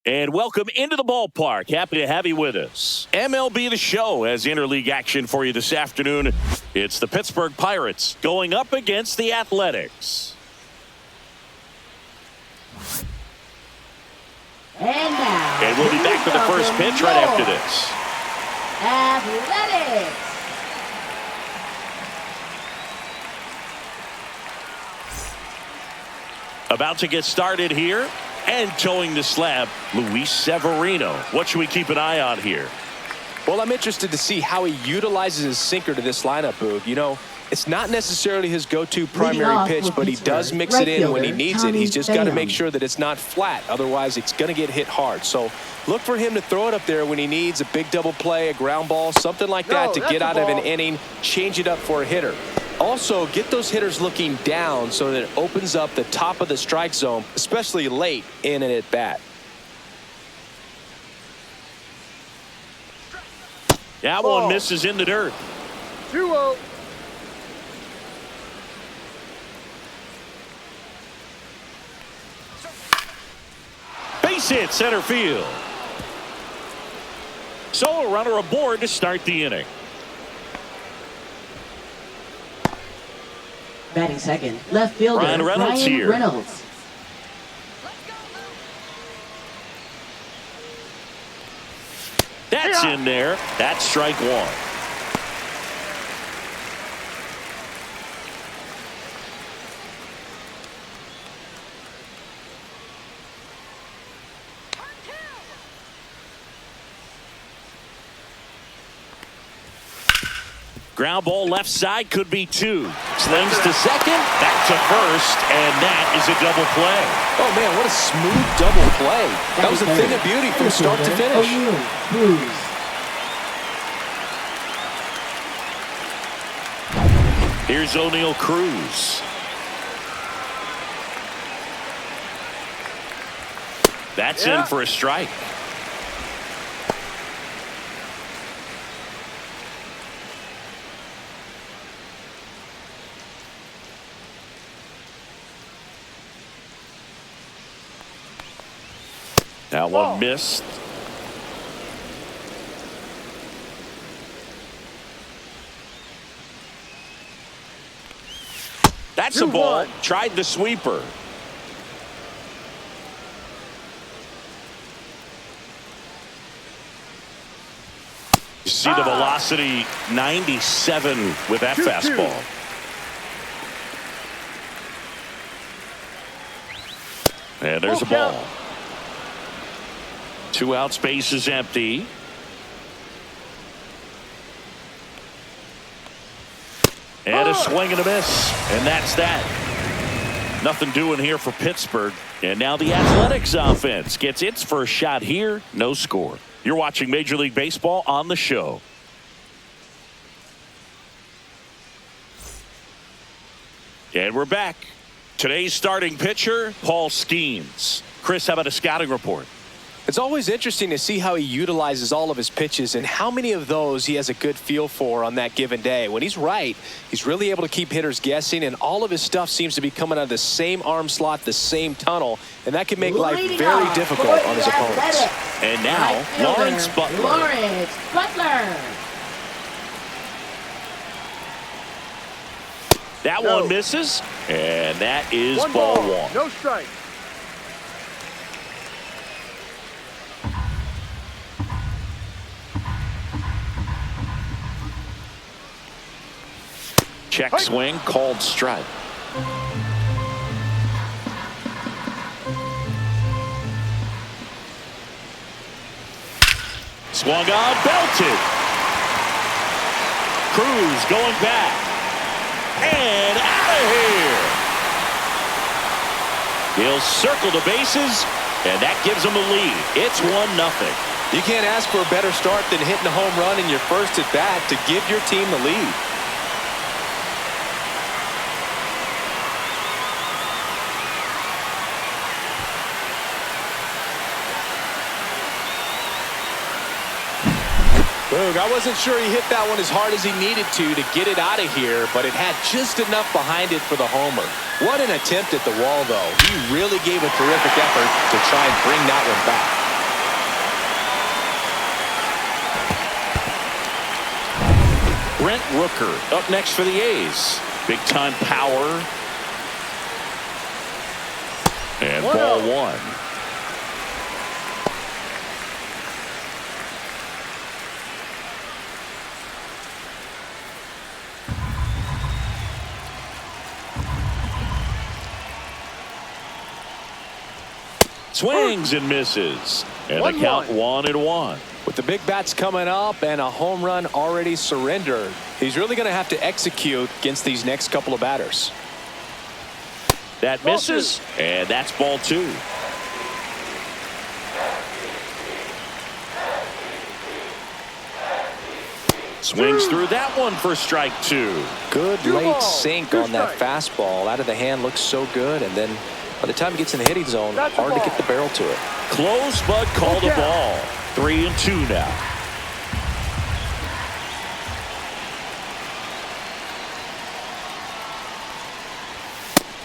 And welcome into the ballpark. Happy to have you with us. MLB The Show has interleague action for you this afternoon. It's the Pittsburgh Pirates going up against the Athletics. And we'll be back for the first pitch right after this. Athletics. About to get started here. And towing the slab, Luis Severino. What should we keep an eye on here? Well, I'm interested to see how he utilizes his sinker to this lineup, Boog. You know, it's not necessarily his go-to primary pitch, but he does mix it in when he needs it. He's just got to make sure that it's not flat. Otherwise, it's going to get hit hard. So look for him to throw it up there when he needs a big double play, a ground ball, something like that to get out of an inning, change it up for a hitter. Also, get those hitters looking down so that it opens up the top of the strike zone, especially late in an at-bat. That one misses in the dirt. 2-0. Base hit center field. So a runner aboard to start the inning. Batting second, left fielder Ryan Reynolds here. Reynolds. That's in there. That's strike one. Ground ball left side, could be two. Slings to second, back to first, and that is a double play. Oh, man, what a smooth double play. That was a thing of beauty from start to finish. Here's O'Neal Cruz. That's in for a strike. That one missed. That's a ball. Tried the sweeper. You see the velocity 97 with that fastball. And there's a ball. 2 out, space is empty. And a swing and a miss. And that's that. Nothing doing here for Pittsburgh. And now the Athletics offense gets its first shot here. No score. You're watching Major League Baseball on the show. And we're back. Today's starting pitcher, Paul Skeens. Chris, how about a scouting report? It's always interesting to see how he utilizes all of his pitches and how many of those he has a good feel for on that given day. When he's right, he's really able to keep hitters guessing, and all of his stuff seems to be coming out of the same arm slot, the same tunnel, and that can make life very difficult on his opponents. And now, Lawrence Butler. That one misses, and that is ball one. No strike. Check swing, called strike. Swung on, belted. Cruz going back. And out of here. He'll circle the bases, and that gives him a lead. It's 1-0. You can't ask for a better start than hitting a home run in your first at bat to give your team the lead. Boog, I wasn't sure he hit that one as hard as he needed to get it out of here, but it had just enough behind it for the homer. What an attempt at the wall, though. He really gave a terrific effort to try and bring that one back. Brent Rooker up next for the A's. Big-time power. And ball one. Swings and misses. And the count 1-1. With the big bats coming up and a home run already surrendered, he's really going to have to execute against these next couple of batters. That misses, and that's ball two. Swings through that one for strike two. Good late sink on that fastball. Out of the hand, looks so good, and then by the time he gets in the hitting zone, hard to get the barrel to it. Close, but called a ball. 3-2 now.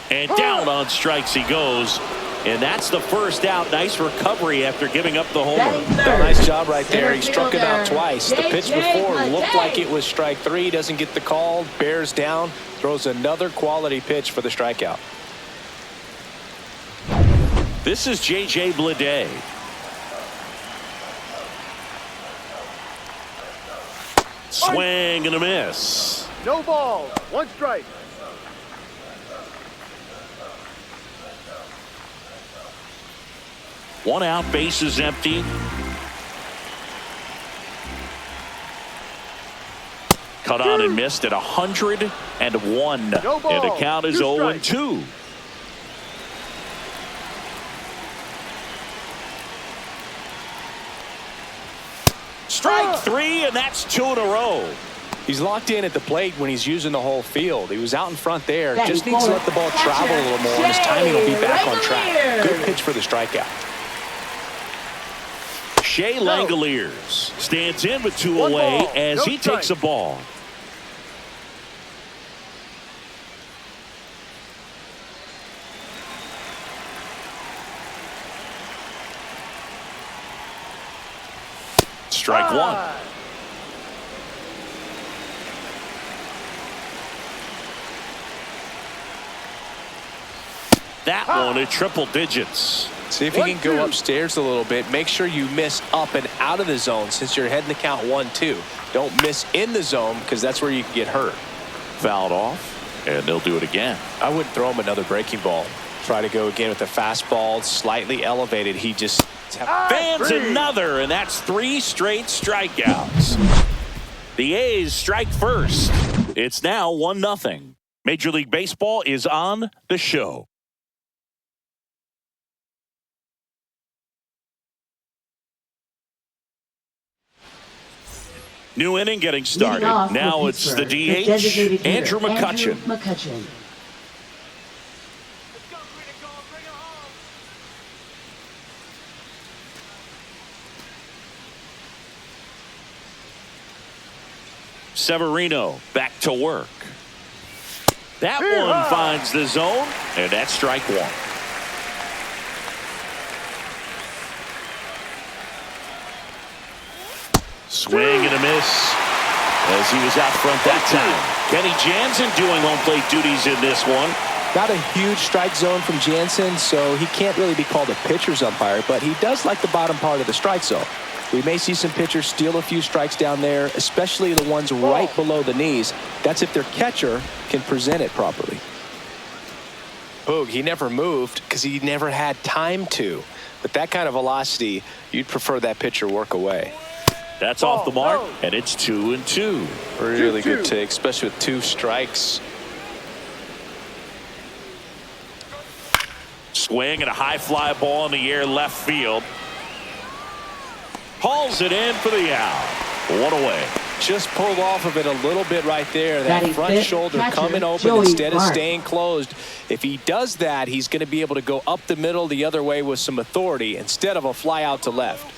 And down on strikes he goes. And that's the first out. Nice recovery after giving up the homer. Nice job right there. He struck it out twice. The pitch before looked like it was strike three. Doesn't get the call. Bears down. Throws another quality pitch for the strikeout. This is J.J. Bleday. Swing and a miss. No ball. One strike. One out, bases empty. Cut on and missed at 101. No ball. And the count is 0-2. Strike three, and that's two in a row. He's locked in at the plate when he's using the whole field. He was out in front there. Just needs to let the ball travel a little more, and his timing will be back on track. Good pitch for the strikeout. Shea Langoliers stands in with two away as he takes a ball. Strike one. That one at triple digits. See if you can go upstairs a little bit. Make sure you miss up and out of the zone since you're heading the count 1-2. Don't miss in the zone because that's where you can get hurt. Fouled off, and they'll do it again. I wouldn't throw him another breaking ball. Try to go again with the fastball slightly elevated. He just fans another, and that's 3 straight strikeouts. The A's strike first. It's now 1-0. Major League Baseball is on the show. New inning getting started. Now it's the DH, Andrew McCutchen. Severino back to work. That one finds the zone, and that's strike one. Swing and a miss as he was out front that time. Kenny Jansen doing home plate duties in this one. Got a huge strike zone from Jansen, so he can't really be called a pitcher's umpire, but he does like the bottom part of the strike zone. We may see some pitchers steal a few strikes down there, especially the ones right below the knees. That's if their catcher can present it properly. Boog, he never moved because he never had time to. But that kind of velocity, you'd prefer that pitcher work away. That's off the mark, and it's 2-2. Really good take, especially with 2 strikes. Swing and a high fly ball in the air left field. Hauls it in for the out. 1 away. Just pulled off of it a little bit right there. That front shoulder coming open instead of staying closed. If he does that, he's going to be able to go up the middle the other way with some authority instead of a fly out to left.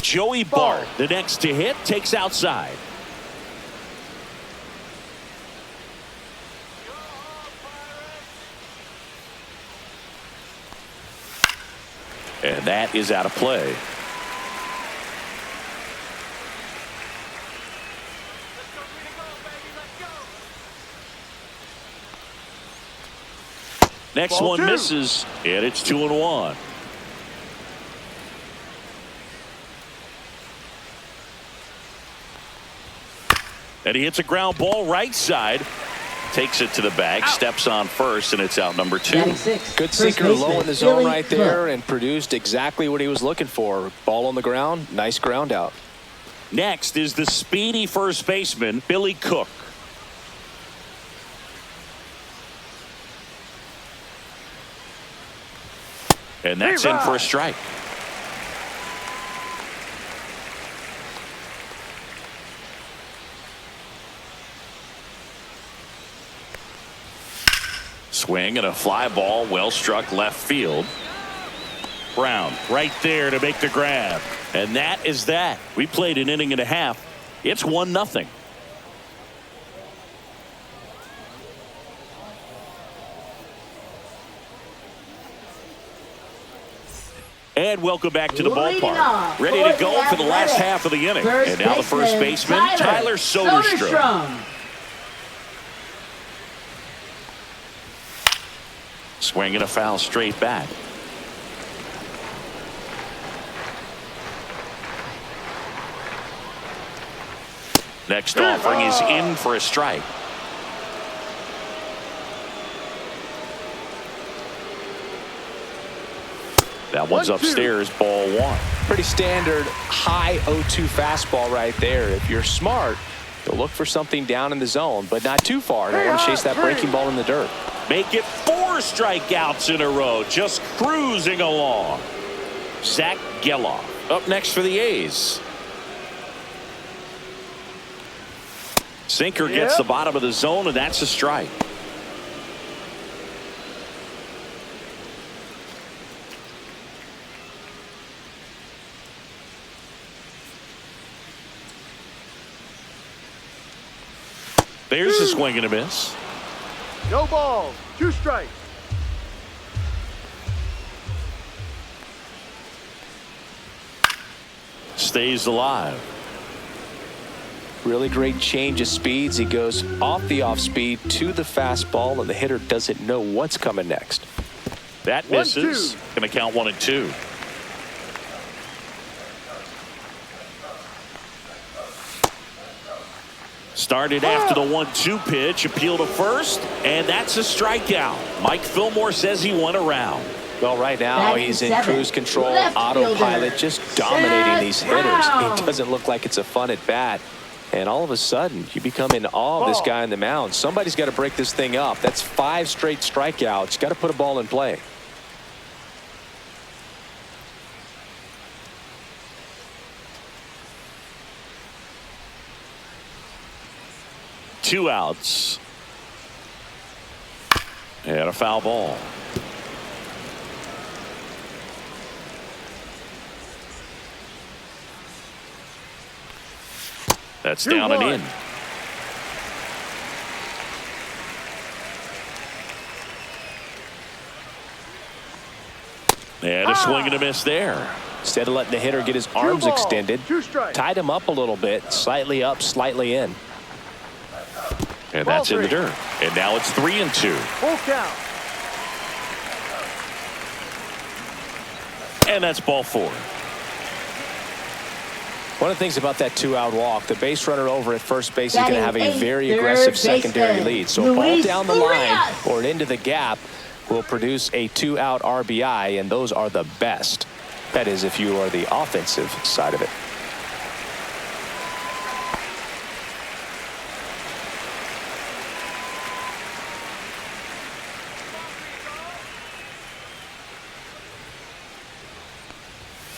Joey Bart, the next to hit, takes outside. And that is out of play. Next Ball one two. misses, and it's 2-1. And he hits a ground ball right side. Takes it to the bag, steps on first, and it's out number 2. Good sinker low in the zone right there and produced exactly what he was looking for. Ball on the ground, nice ground out. Next is the speedy first baseman, Billy Cook. And that's in for a strike. Swing and a fly ball, well struck left field. Brown right there to make the grab. And that is that. We played an inning and a half. It's 1-0. And welcome back to the ballpark. Ready to go for the last half of the inning. And now the first baseman, Tyler Soderstrom. Swing and a foul straight back. Next offering is in for a strike. That one's upstairs, ball 1. Pretty standard high 0-2 fastball right there. If you're smart, you'll look for something down in the zone, but not too far. Don't want to chase that breaking ball in the dirt. Make it 4 strikeouts in a row, just cruising along. Zach Geloff up next for the A's. Sinker gets the bottom of the zone, and that's a strike. There's a swing and a miss. No balls. 2 strikes. Stays alive. Really great change of speeds. He goes off the off speed to the fastball, and the hitter doesn't know what's coming next. That misses. Going to count 1 and 2. Started after the 1-2 pitch, appeal to first, and that's a strikeout. Mike Fillmore says he went around. Well, right now he's in cruise control, autopilot, just dominating these hitters. It doesn't look like it's a fun at bat. And all of a sudden, you become in awe of this guy on the mound. Somebody's got to break this thing up. That's 5 straight strikeouts. Got to put a ball in play. Two outs. And a foul ball. That's down and in. And a swing and a miss there. Instead of letting the hitter get his arms extended, tied him up a little bit, slightly up, slightly in. And that's in the dirt. And now it's 3-2. Full count. And that's ball 4. One of the things about that 2-out walk, the base runner over at first base is going to have a very aggressive secondary lead. So a ball down the line or into the gap will produce a 2-out RBI, and those are the best. That is, if you are the offensive side of it.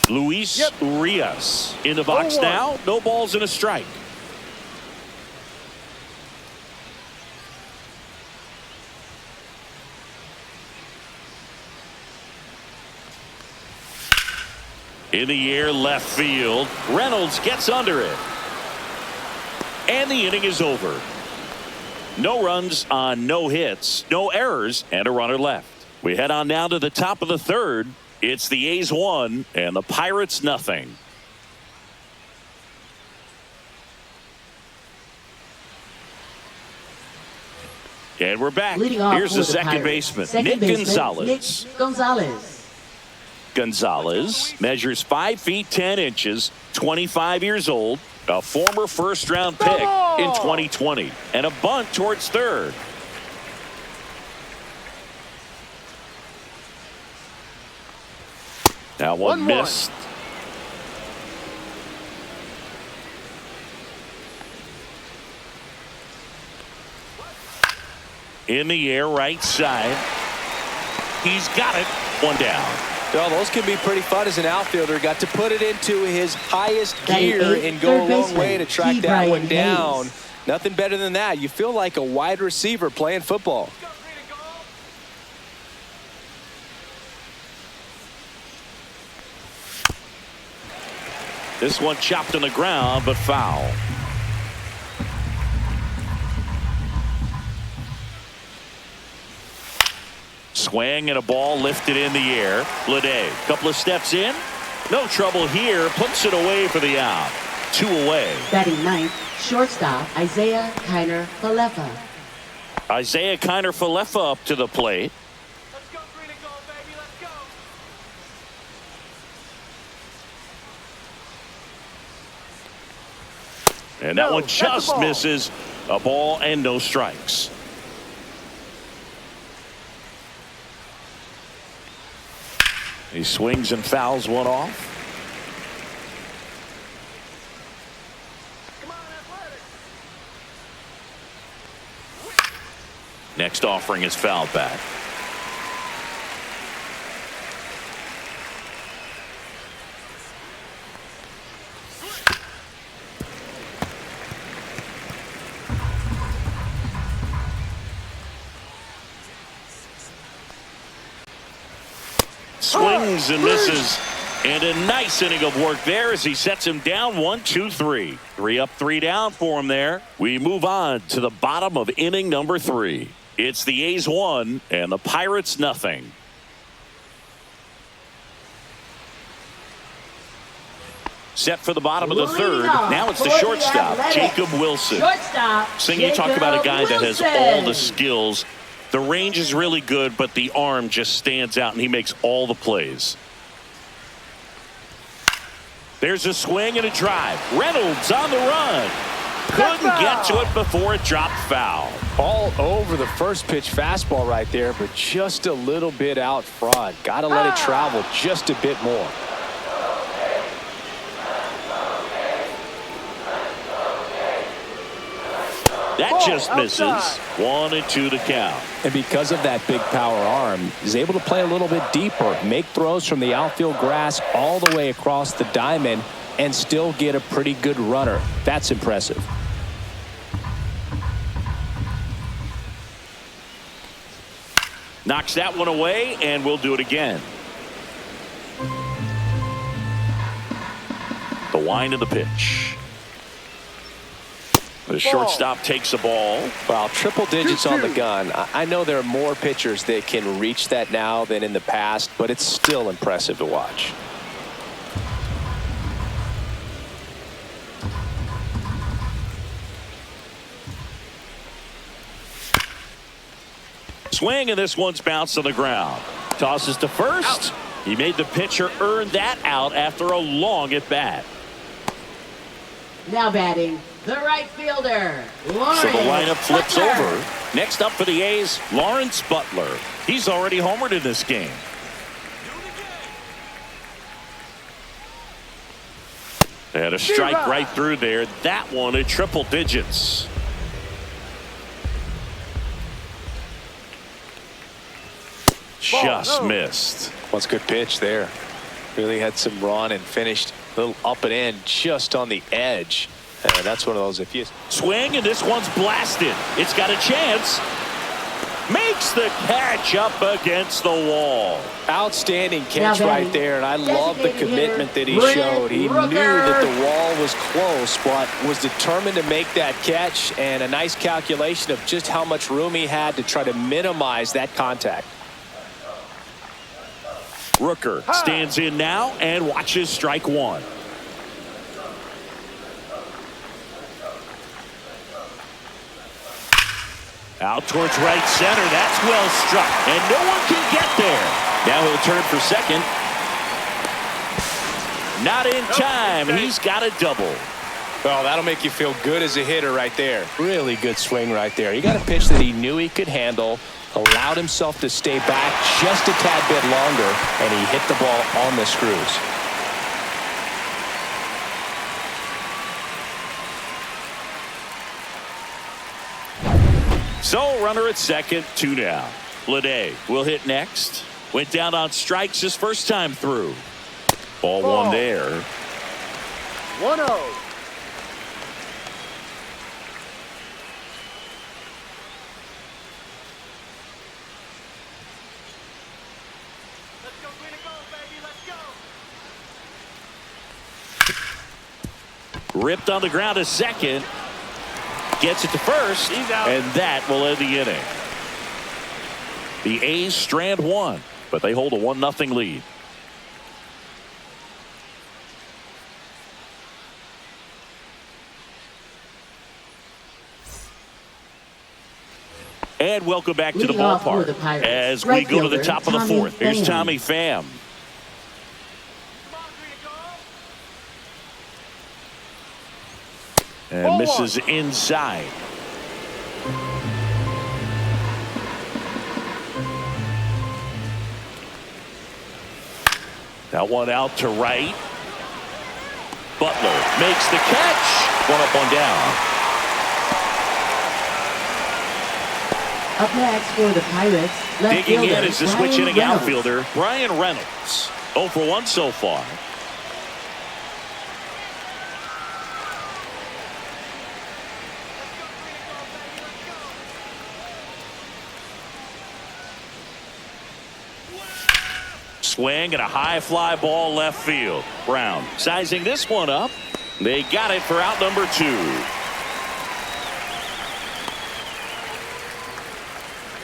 Luis Urias in the box now. No balls and a strike. In the air, left field. Reynolds gets under it. And the inning is over. No runs on no hits, no errors, and a runner left. We head on now to the top of the third. It's the A's 1 and the Pirates nothing. And we're back. Leading off Here's for the second Pirates. baseman, Nick Gonzalez. Nick Gonzalez. Gonzalez measures 5 feet 10 inches, 25 years old, a former first-round pick in 2020, and a bunt towards third. Now one missed. In the air, right side. He's got it. One down. Well, those can be pretty fun as an outfielder. Got to put it into his highest gear and go a long way to track that one down. Nothing better than that. You feel like a wide receiver playing football. This one chopped on the ground, but foul. Swing and a ball lifted in the air. Lede, couple of steps in. No trouble here. Puts it away for the out. 2 away. Batting ninth, shortstop Isaiah Kiner-Falefa. Isaiah Kiner-Falefa up to the plate. Let's go green and gold, baby. Let's go. And that one just misses. A ball and no strikes. He swings and fouls one off. Come on, Athletic. Next offering is fouled back. Swings and misses. And a nice inning of work there as he sets him down 1-2-3. 3 up, 3 down for him there. We move on to the bottom of inning number 3. It's the A's 1 and the Pirates nothing. Set for the bottom of the third. Now it's the shortstop, Jacob Wilson. Sing, you talk about a guy that has all the skills. The range is really good, but the arm just stands out, and he makes all the plays. There's a swing and a drive. Reynolds on the run. Couldn't get to it before it dropped foul. All over the first pitch fastball right there, but just a little bit out front. Got to let it travel just a bit more. That just misses. 1-2 to count. And because of that big power arm, he's able to play a little bit deeper, make throws from the outfield grass all the way across the diamond, and still get a pretty good runner. That's impressive. Knocks that one away, and we'll do it again. The wind of the pitch. The shortstop takes the ball. Wow, triple digits on the gun. I know there are more pitchers that can reach that now than in the past, but it's still impressive to watch. Swing, and this one's bounced on the ground. Tosses to first. He made the pitcher earn that out after a long at bat. Now batting, the right fielder, Lawrence So the lineup flips Butler. over. Next up for the A's, Lawrence Butler. He's already homered in this game. They had a strike right through there. That one at triple digits. Just missed. Well, it's a good pitch there. Really had some run and finished a little up and in just on the edge. And that's one of those, if you Swing, and this one's blasted. It's got a chance. Makes the catch up against the wall. Outstanding catch right there, and I love the commitment that he showed. He knew that the wall was close, but was determined to make that catch, and a nice calculation of just how much room he had to try to minimize that contact. Rooker stands in now and watches strike one. Out towards right center. That's well struck. And no one can get there. Now he'll turn for second. Not in time. He's got a double. Well, that'll make you feel good as a hitter right there. Really good swing right there. He got a pitch that he knew he could handle, allowed himself to stay back just a tad bit longer, and he hit the ball on the screws. So, runner at second, 2 down. Lede will hit next. Went down on strikes his first time through. Ball one there. 1-0. Let's go green and gold, baby. Let's go. Ripped on the ground to second. Gets it to first. He's out. And that will end the inning. The A's strand one, but they hold a 1-0 lead. And welcome back to the Leading off for ballpark the Pirates, as we right go to the fielder, top of the Tommy fourth. Here's Pham. Tommy Pham. Come on, green and gold. And Ball misses inside. That one out to right. Butler makes the catch. One up, one down. Up next for the Pirates, left Digging fielder, in is the Brian switch hitting Reynolds. outfielder, Brian Reynolds. 0 for 1 so far. Swing and a high fly ball left field. Brown sizing this one up. They got it for out number 2.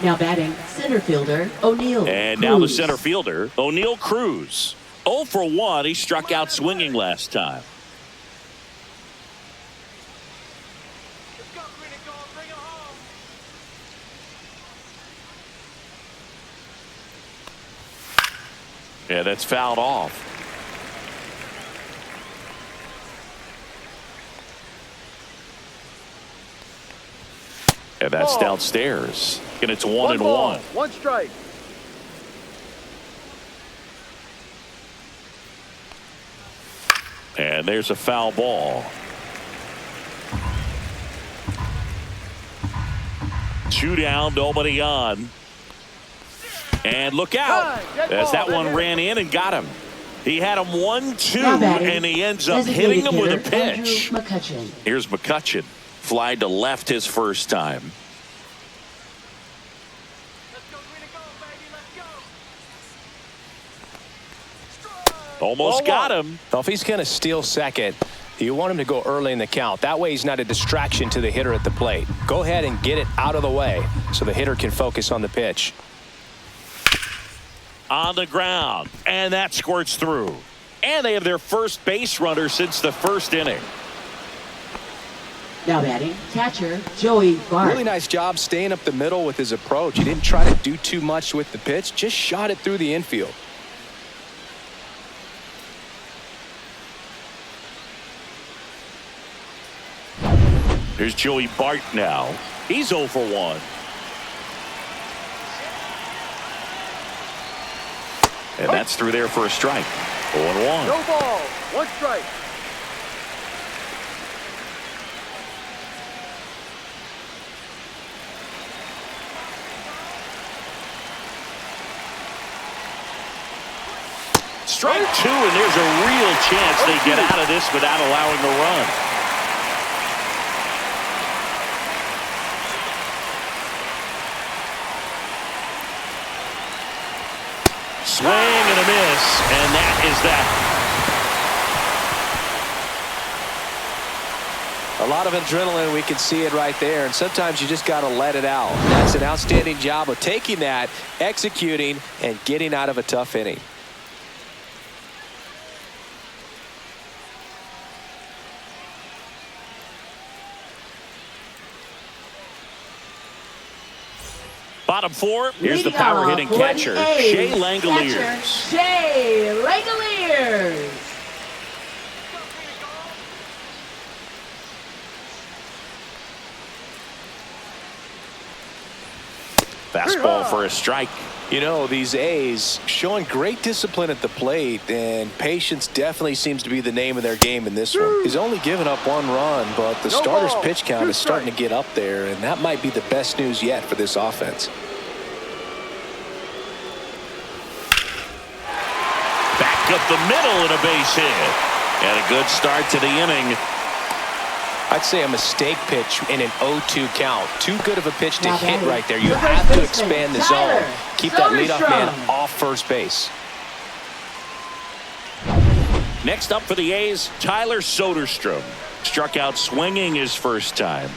Now batting, center fielder, O'Neal And now the Cruz. center fielder, O'Neal Cruz. 0 for 1. He struck out swinging last time. Let's go green and gold. Bring it home. Yeah, that's fouled off. And that's Ball. downstairs. And it's 1 and ball, 1. 1 strike. And there's a foul ball. 2 down, nobody on. And look out, as that one ran in and got him. He had him 1-2, Now batting, and he ends up designated hitting him with a hitter, Andrew pitch. McCutchen. Here's McCutchen. Flied to left his first time. Let's go green and gold, baby. Let's go. Almost got him. Well, if he's going to steal second, you want him to go early in the count. That way he's not a distraction to the hitter at the plate. Go ahead and get it out of the way so the hitter can focus on the pitch. On the ground, and that squirts through. And they have their first base runner since the first inning. Now batting, catcher, Joey Bart. Really nice job staying up the middle with his approach. He didn't try to do too much with the pitch, just shot it through the infield. Here's Joey Bart now. He's 0 for 1. And that's through there for a strike. 0-1. No ball, 1 strike. Strike 2, and there's a real chance they get out of this without allowing a run. Swing and a miss, and that is that. A lot of adrenaline, we can see it right there, and sometimes you just got to let it out. That's an outstanding job of taking that, executing, and getting out of a tough inning. Bottom four, here's the Leading off power-hitting for the catcher, A's, Shea catcher, Langoliers. Shea Langoliers. Fastball for a strike. You know, these A's showing great discipline at the plate, and patience definitely seems to be the name of their game in this one. He's only given up 1 run, but the starter's pitch count is starting to get up there, and that might be the best news yet for this offense. Back up the middle and a base hit. And a good start to the inning. I'd say a mistake pitch in an 0-2 count. Too good of a pitch to hit right there. You The have first to baseman, expand the Tyler zone. Keep that leadoff man Soderstrom. off first base. Next up for the A's, Tyler Soderstrom. Struck out swinging his first time.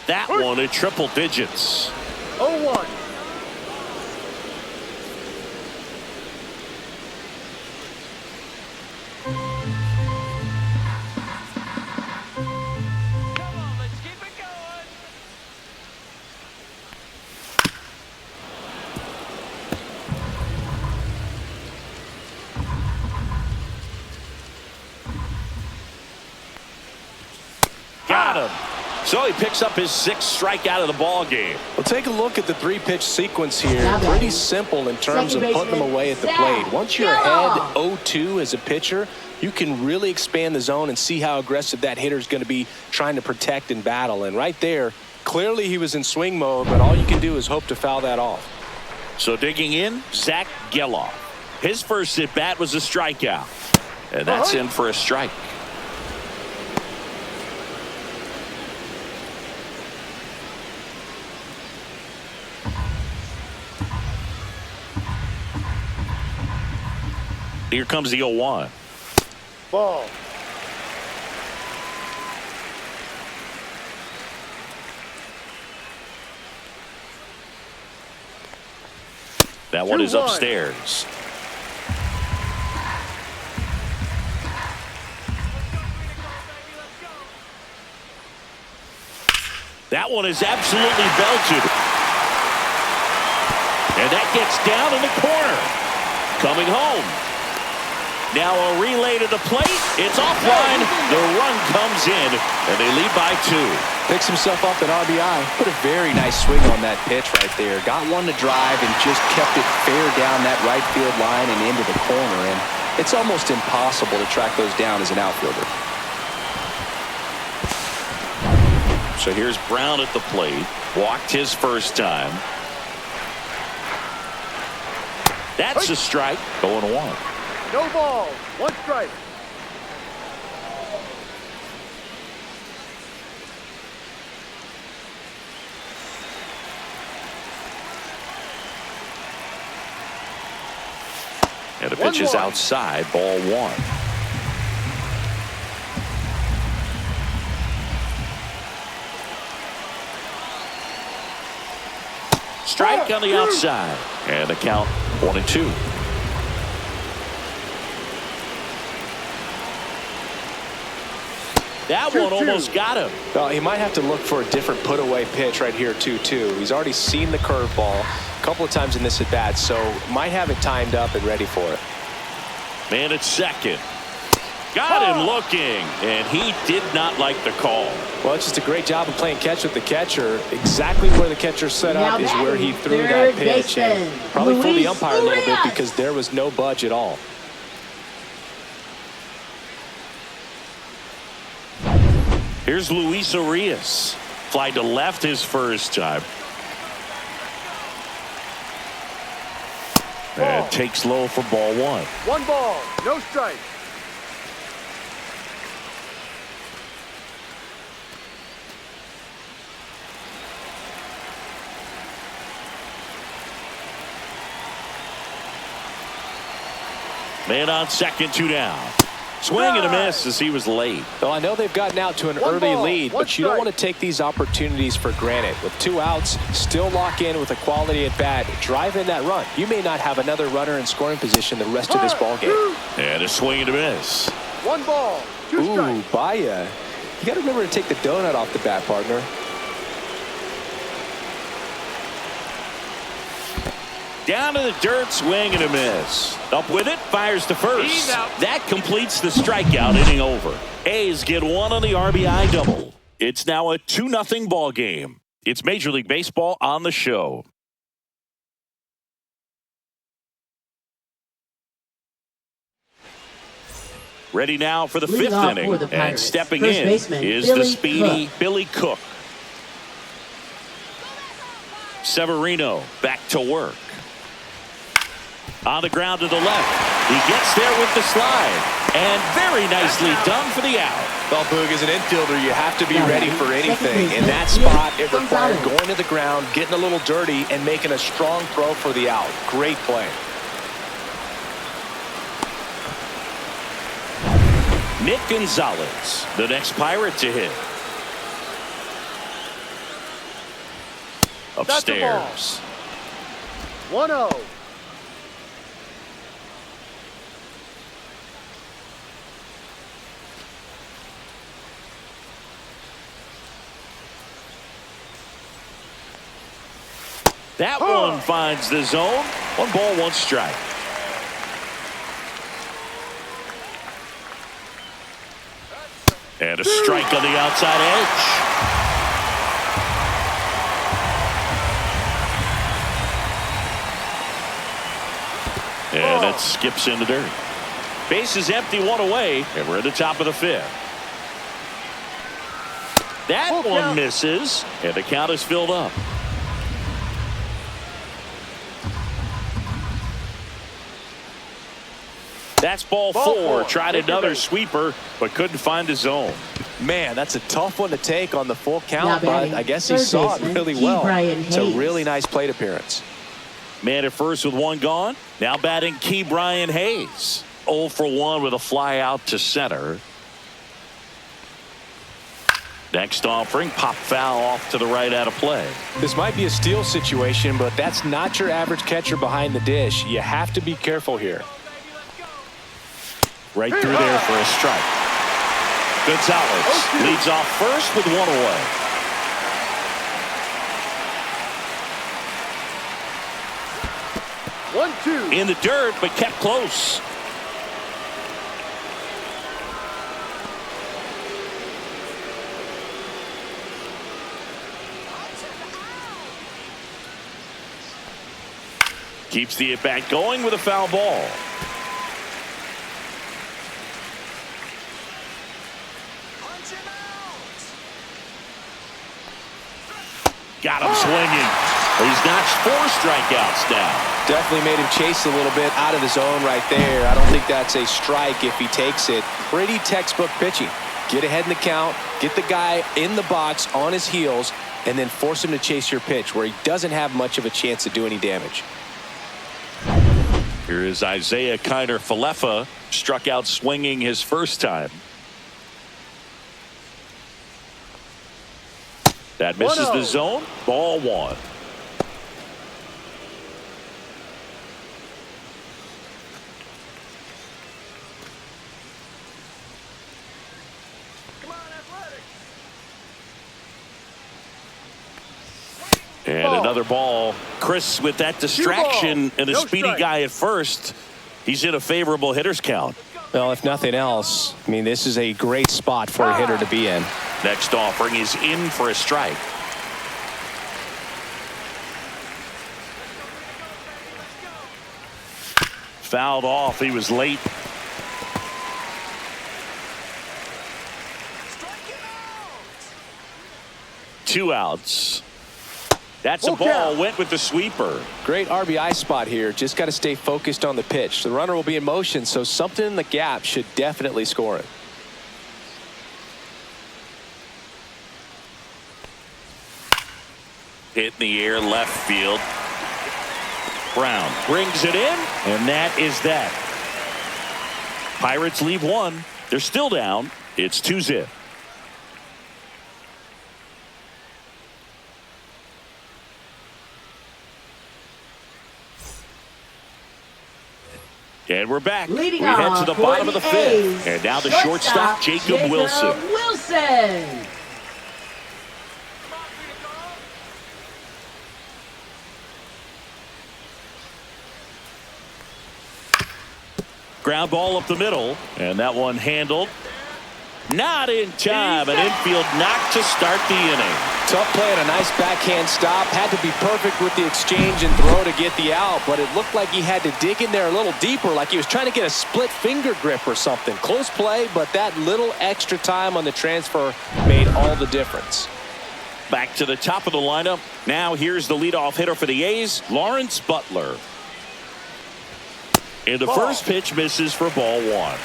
That one at triple digits. 0-1. Come on, let's keep it going. Got him. So he picks up his 6th strikeout of the ball game. Well, take a look at the 3-pitch sequence here. Pretty simple in terms of putting them away at the plate. Once you're ahead 0-2 as a pitcher, you can really expand the zone and see how aggressive that hitter is going to be trying to protect and battle. And right there, clearly he was in swing mode, but all you can do is hope to foul that off. So digging in, Zach Geloff. His first at-bat was a strikeout. And that's in for a strike. Here comes the 0-1. Ball. That one is 2-1. upstairs. That one is absolutely belted. And that gets down in the corner. Coming home. Now a relay to the plate. It's offline. The run comes in, and they lead by 2. Picks himself up at RBI. Put a very nice swing on that pitch right there. Got one to drive and just kept it fair down that right field line and into the corner. And it's almost impossible to track those down as an outfielder. So here's Brown at the plate. Walked his first time. That's a strike. 0-1. No ball. 1 strike. And the pitch is 1-1. outside. Ball 1. Strike on the outside. And the count 1-2. That one almost got him. Well, he might have to look for a different put-away pitch right here, 2-2. He's already seen the curveball a couple of times in this at-bat, so might have it timed up and ready for it. Man at second. Got him looking, and he did not like the call. Well, it's just a great job of playing catch with the catcher. Exactly where the catcher set up is where he threw that pitch. And probably fooled the umpire a little bit because there was no budge at all. Here's Luis Arias. Fly to left his first time. And takes low for ball 1. 1 ball. No strike. Man on second, 2 down. Swing and a miss as he was late. Well, I know they've gotten out to an early lead, but you don't want to take these opportunities for granted. With 2 outs, still lock in with a quality at bat. Drive in that run. You may not have another runner in scoring position the rest of this ball game. And a swing and a miss. 1 ball. 2 strikes. Baya. You got to remember to take the donut off the bat, partner. Down to the dirt, swing and a miss. Up with it, fires to first. He's out. That completes the strikeout inning over. A's get one on the RBI double. It's now a 2-0 ball game. It's Major League Baseball on the show. Ready now for the Leading fifth off inning. for the And Pirates, stepping first in baseman, is the Billy speedy Cook. Billy Cook. Severino back to work. On the ground to the left. He gets there with the slide. And very nicely done for the out. Well, Boog, as an infielder, you have to be Now, ready for second anything. baseman, In that Jim spot, it required Gonzalez. going to the ground, getting a little dirty, and making a strong throw for the out. Great play. Nick Gonzalez, the next Pirate to hit. Upstairs. 1-0. That one finds the zone. 1 ball, 1 strike. And a strike on the outside edge. And that skips in the dirt. Base is empty, 1 away, and we're at the top of the 5th. That one misses, and the count is filled up. That's ball 4. Tried another sweeper, but couldn't find his zone. Man, that's a tough one to take on the full Now count, but batting, I guess he third saw it baseman, really Key well. Brian It's a Hayes. really nice plate appearance. Man at first with 1 gone. Now batting Key Brian Hayes. 0 for 1 with a fly out to center. Next offering, pop foul off to the right out of play. This might be a steal situation, but that's not your average catcher behind the dish. You have to be careful here. Right through there for a strike. Gonzalez leads off first with 1 away. In the dirt, but kept close. Keeps the at-bat going with a foul ball. Got him swinging. He's notched 4 strikeouts now. Definitely made him chase a little bit out of the zone right there. I don't think that's a strike if he takes it. Pretty textbook pitching. Get ahead in the count, get the guy in the box on his heels, and then force him to chase your pitch where he doesn't have much of a chance to do any damage. Here is Isaiah Kiner-Falefa, struck out swinging his first time. That misses the zone. Ball 1. And another ball. Chris with that distraction and a speedy guy at first. He's in a favorable hitter's count. Well, if nothing else, I mean, this is a great spot for a hitter to be in. Next offering is in for a strike. Fouled off. He was late. Two outs. That's a ball. Went with the sweeper. Great RBI spot here. Just got to stay focused on the pitch. The runner will be in motion, so something in the gap should definitely score it. Hit in the air, left field. Brown brings it in, and that is that. Pirates leave 1. They're still down. It's 2-0. And we're back. Leading we head off to the for bottom of the 5th. A's, And now the shortstop, Jacob Wilson. Wilson. Ground ball up the middle, and that one handled. Not in time. An infield knock to start the inning. Tough play and a nice backhand stop. Had to be perfect with the exchange and throw to get the out, but it looked like he had to dig in there a little deeper, like he was trying to get a split finger grip or something. Close play, but that little extra time on the transfer made all the difference. Back to the top of the lineup. Now here's the leadoff hitter for the A's, Lawrence Butler. And the first pitch misses for ball one.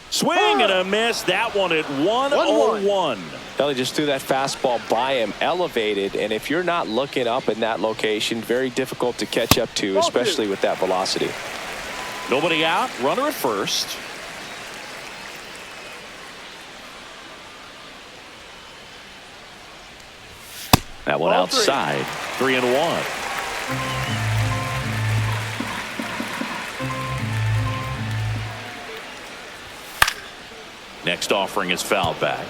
Swing and a miss. That one at 1-0-1. Kelly just threw that fastball by him, elevated, and if you're not looking up in that location, very difficult to catch up to, especially with that velocity. Nobody out. Runner at first. That one outside. 3-1. Next offering is fouled back.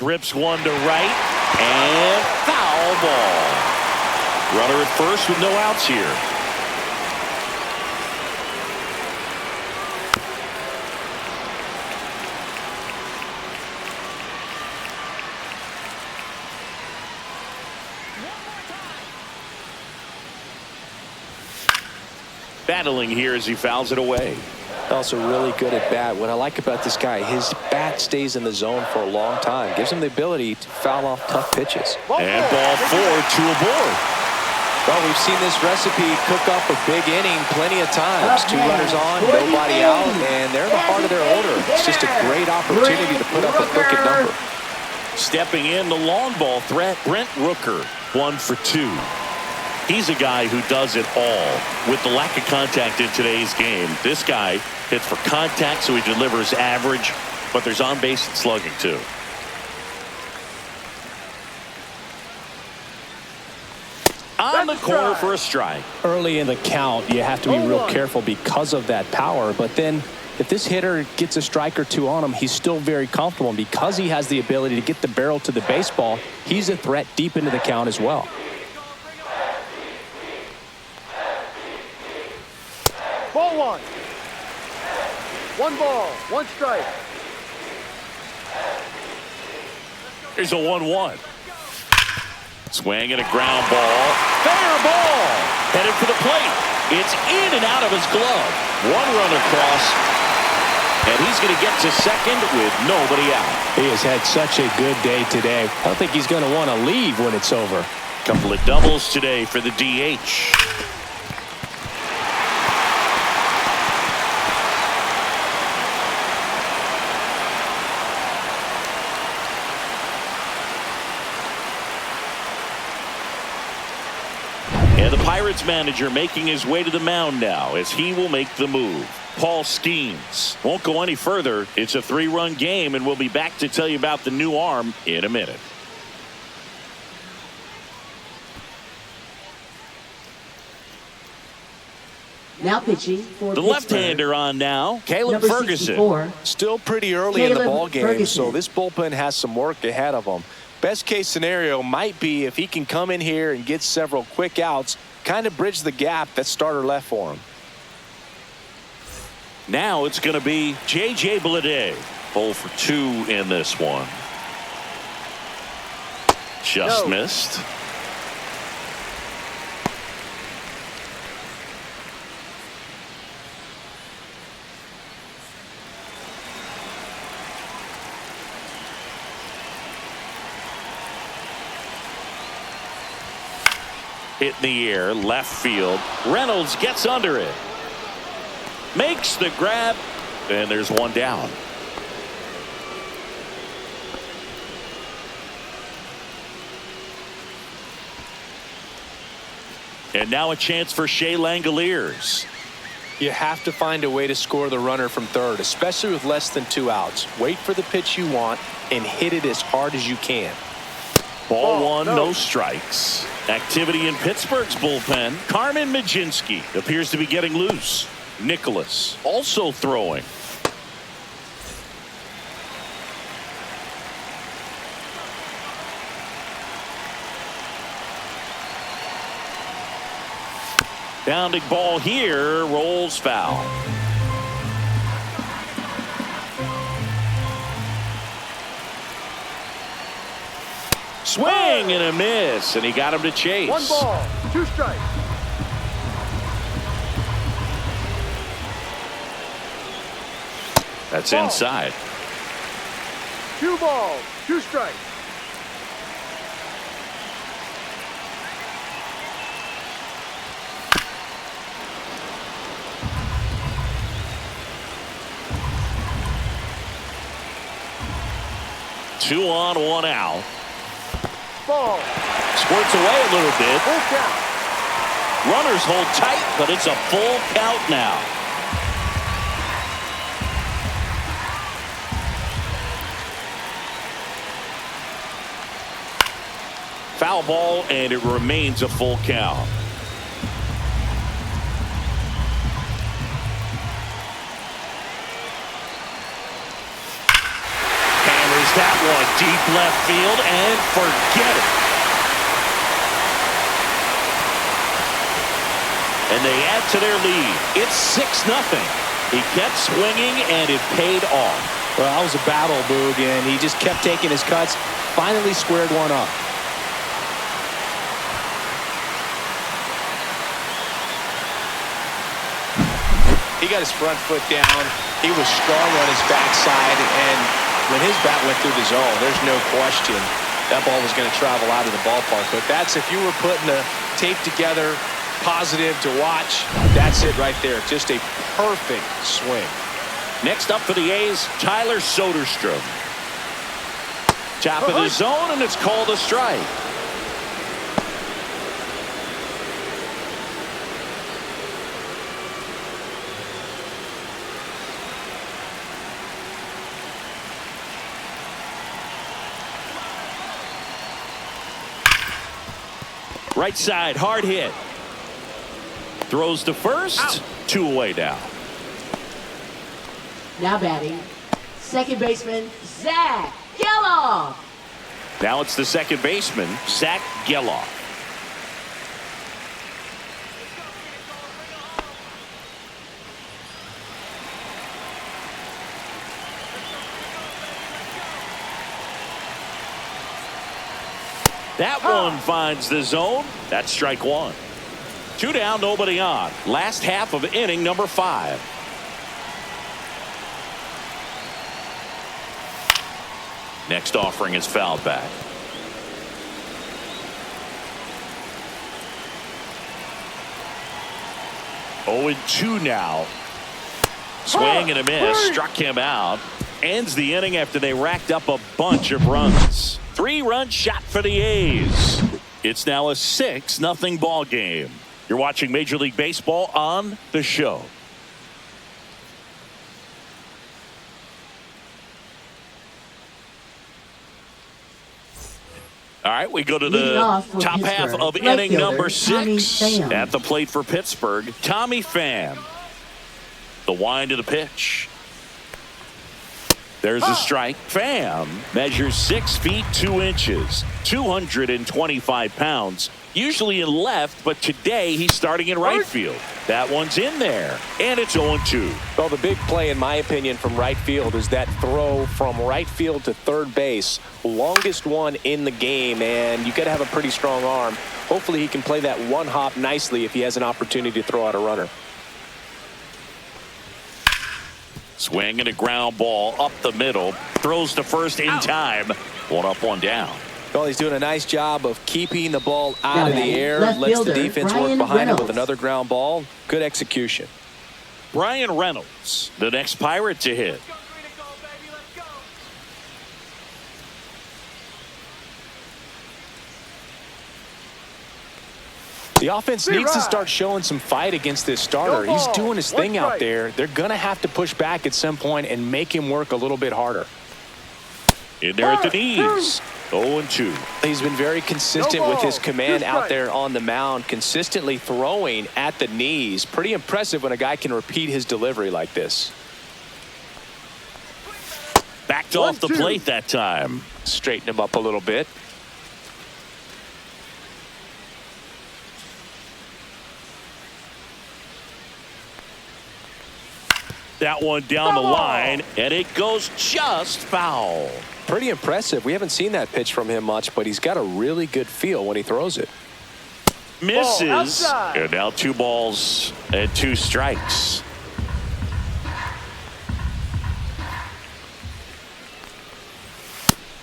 Rips one to right and foul ball. Runner at first with no outs here. Battling here as he fouls it away. Also really good at bat. What I like about this guy, his bat stays in the zone for a long time. Gives him the ability to foul off tough pitches. And ball 4, 2 aboard. Well, we've seen this recipe cook up a big inning plenty of times. 2 runners on, nobody out, and they're in the heart of their order. It's just a great opportunity to put up a crooked number. Stepping in, the long ball threat, Brent Rooker, 1 for 2. He's a guy who does it all. With the lack of contact in today's game, this guy hits for contact, so he delivers average, but there's on-base and slugging too. On the corner for a strike. Early in the count, you have to be real careful because of that power, but then if this hitter gets a strike or two on him, he's still very comfortable, and because he has the ability to get the barrel to the baseball, he's a threat deep into the count as well. Ball 1. 1 ball, 1 strike. Here's a 1-1. Swing and a ground ball. Fair ball. Headed for the plate. It's in and out of his glove. 1 run across. And he's going to get to second with nobody out. He has had such a good day today. I don't think he's going to want to leave when it's over. Couple of doubles today for the DH. And the Pirates manager making his way to the mound now as he will make the move. Paul Skeens won't go any further. It's a 3-run game, and we'll be back to tell you about the new arm in a minute. Now pitching for The left-hander on now, Caleb Number Ferguson. 64. Still pretty early in the Caleb ball game, Ferguson. so this bullpen has some work ahead of him. Best case scenario might be if he can come in here and get several quick outs, kind of bridge the gap that starter left for him. Now it's going to be J.J. Bleday. 0 for 2 in this one. Just missed. Hit in the air, left field. Reynolds gets under it. Makes the grab, and there's one down. And now a chance for Shea Langoliers. You have to find a way to score the runner from third, especially with less than 2 outs. Wait for the pitch you want and hit it as hard as you can. Ball 1, no strikes. Activity in Pittsburgh's bullpen. Carmen Majinski appears to be getting loose. Nicholas also throwing. Bounding ball here, rolls foul. Swing and a miss, and he got him to chase. 1 ball, 2 strikes. That's Ball. inside. 2 balls, 2 strikes. Two on, 1 out. Ball. Squirts away a little bit. Full count. Runners hold tight, but it's a full count now. Foul ball, and it remains a full count. Hammers that one deep left field, and forget it. And they add to their lead. It's 6-0. He kept swinging, and it paid off. Well, that was a battle, Boog, and he just kept taking his cuts. Finally squared one up. He got his front foot down. He was strong on his backside, and when his bat went through the zone, there's no question that ball was going to travel out of the ballpark. But that's, if you were putting a tape together, positive to watch, that's it right there. Just a perfect swing. Next up for the A's, Tyler Soderstrom. Top of the zone, and it's called a strike. Right side, hard hit. Throws to first. Out. 2 away now. Now batting, second baseman, Zach Geloff. Now it's the second baseman, Zach Geloff. That one finds the zone. That's strike 1. 2 down, nobody on. Last half of inning number 5. Next offering is fouled back. 0-2 now. Swing and a miss. Struck him out. Ends the inning after they racked up a bunch of runs. 3-run shot for the A's. It's now a 6-0 ball game. You're watching Major League Baseball on The Show. All right, we go to the top half of inning number 6. At the plate for Pittsburgh, Tommy Pham. The wind of the pitch. There's a strike. Pham measures 6 feet 2 inches, 225 pounds. Usually in left, but today he's starting in right field. That one's in there, and it's 0-2. Well, the big play, in my opinion, from right field is that throw from right field to third base. Longest one in the game, and you got to have a pretty strong arm. Hopefully he can play that one hop nicely if he has an opportunity to throw out a runner. Swing and a ground ball up the middle. Throws to first in time. 1 up, 1 down. Well, he's doing a nice job of keeping the ball out of the air. Lets the defense work behind him with another ground ball. Good execution. Brian Reynolds, the next Pirate to hit. The offense needs to start showing some fight against this starter. He's doing his thing out there. They're going to have to push back at some point and make him work a little bit harder. In there at the knees. 0-2. He's been very consistent with his command out there on the mound, consistently throwing at the knees. Pretty impressive when a guy can repeat his delivery like this. Backed off the plate that time. Straighten him up a little bit. That one down the line, and it goes just foul. Pretty impressive. We haven't seen that pitch from him much, but he's got a really good feel when he throws it. Misses. And now 2 balls and 2 strikes.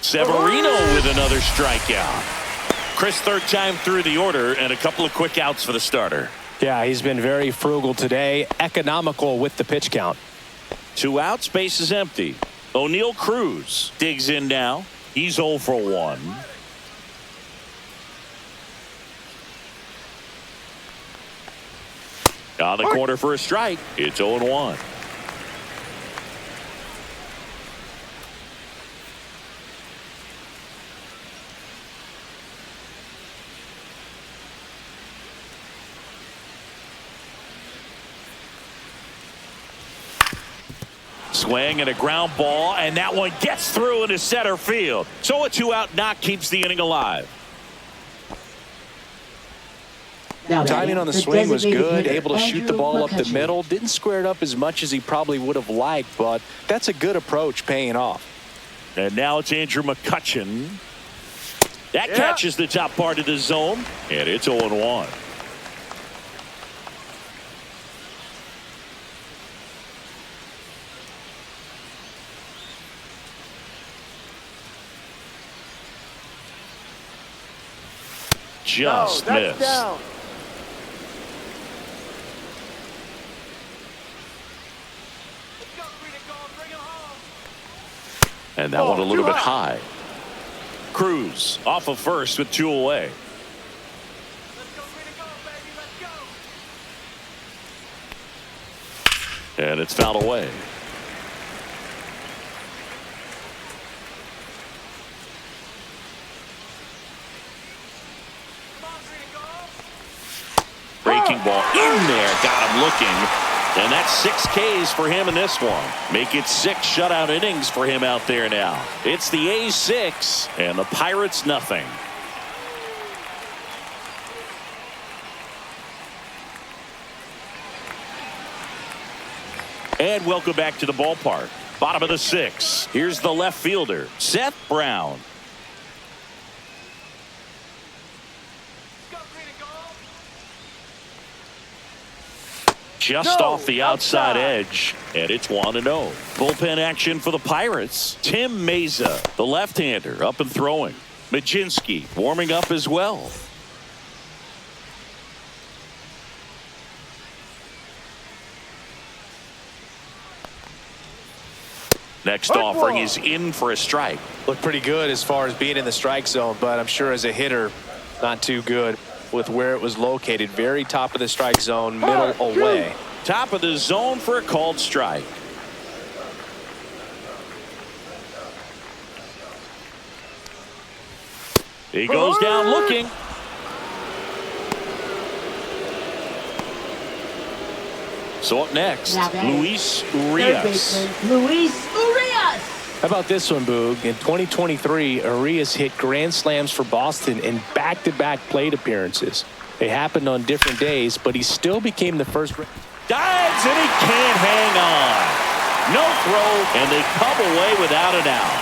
Severino with another strikeout. Chris, third time through the order, and a couple of quick outs for the starter. Yeah, he's been very frugal today, economical with the pitch count. 2 outs, base is empty. O'Neal Cruz digs in now. He's 0 for 1. On the corner for a strike. It's 0-1. Swing and a ground ball, and that one gets through into center field. So a 2-out knock keeps the inning alive. Timing on the swing was good, able to shoot the ball up the middle. Didn't square it up as much as he probably would have liked, but that's a good approach paying off. And now it's Andrew McCutchen. That catches the top part of the zone, and it's 0-1. Just missed. Down. And that one a little bit high. Cruz off of first with 2 away. And it's fouled away. Breaking ball in there, got him looking. And that's 6 Ks for him in this one. Make it 6 shutout innings for him out there now. It's the A's 6 and the Pirates nothing. And welcome back to the ballpark. Bottom of the 6th. Here's the left fielder, Seth Brown. Just off the outside edge, and it's 1-0. Bullpen action for the Pirates. Tim Meza, the left-hander, up and throwing. Majinski warming up as well. Next offering is in for a strike. Looked pretty good as far as being in the strike zone, but I'm sure as a hitter, not too good with where it was located. Very top of the strike zone, middle away. Top of the zone for a called strike. He goes down looking. So up next, Luis Urias. Luis Urias. How about this one, Boog? In 2023, Urias hit grand slams for Boston in back-to-back plate appearances. They happened on different days, but he still became the first. Dives and he can't hang on. No throw, and they come away without an out.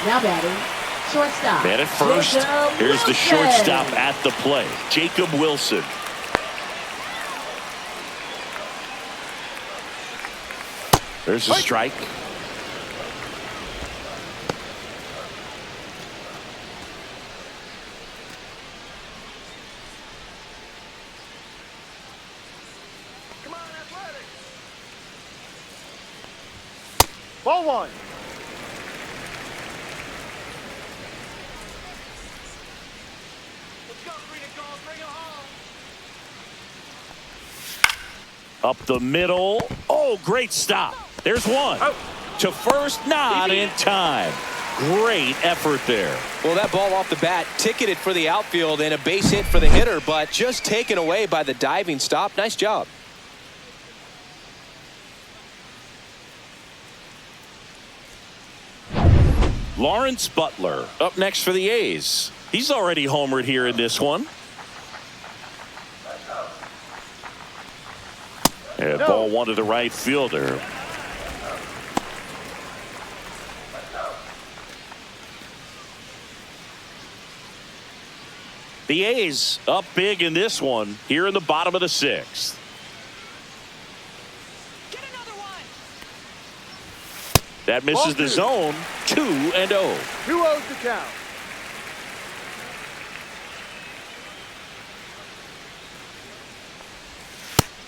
Now batting, shortstop. Man at first. Here's the shortstop at the plate, Jacob Wilson. There's a strike. Come on, Athletic. Ball 1. Let's go, Green and Gold. Bring it home. Up the middle. Oh, great stop. There's one. To first, not in time. Great effort there. Well, that ball off the bat ticketed for the outfield and a base hit for the hitter, but just taken away by the diving stop. Nice job. Lawrence Butler up next for the A's. He's already homered here in this one. And ball one to the right fielder. The A's up big in this one here in the bottom of the 6th. Get another one. That misses the zone. 2-0. 2-0 the count.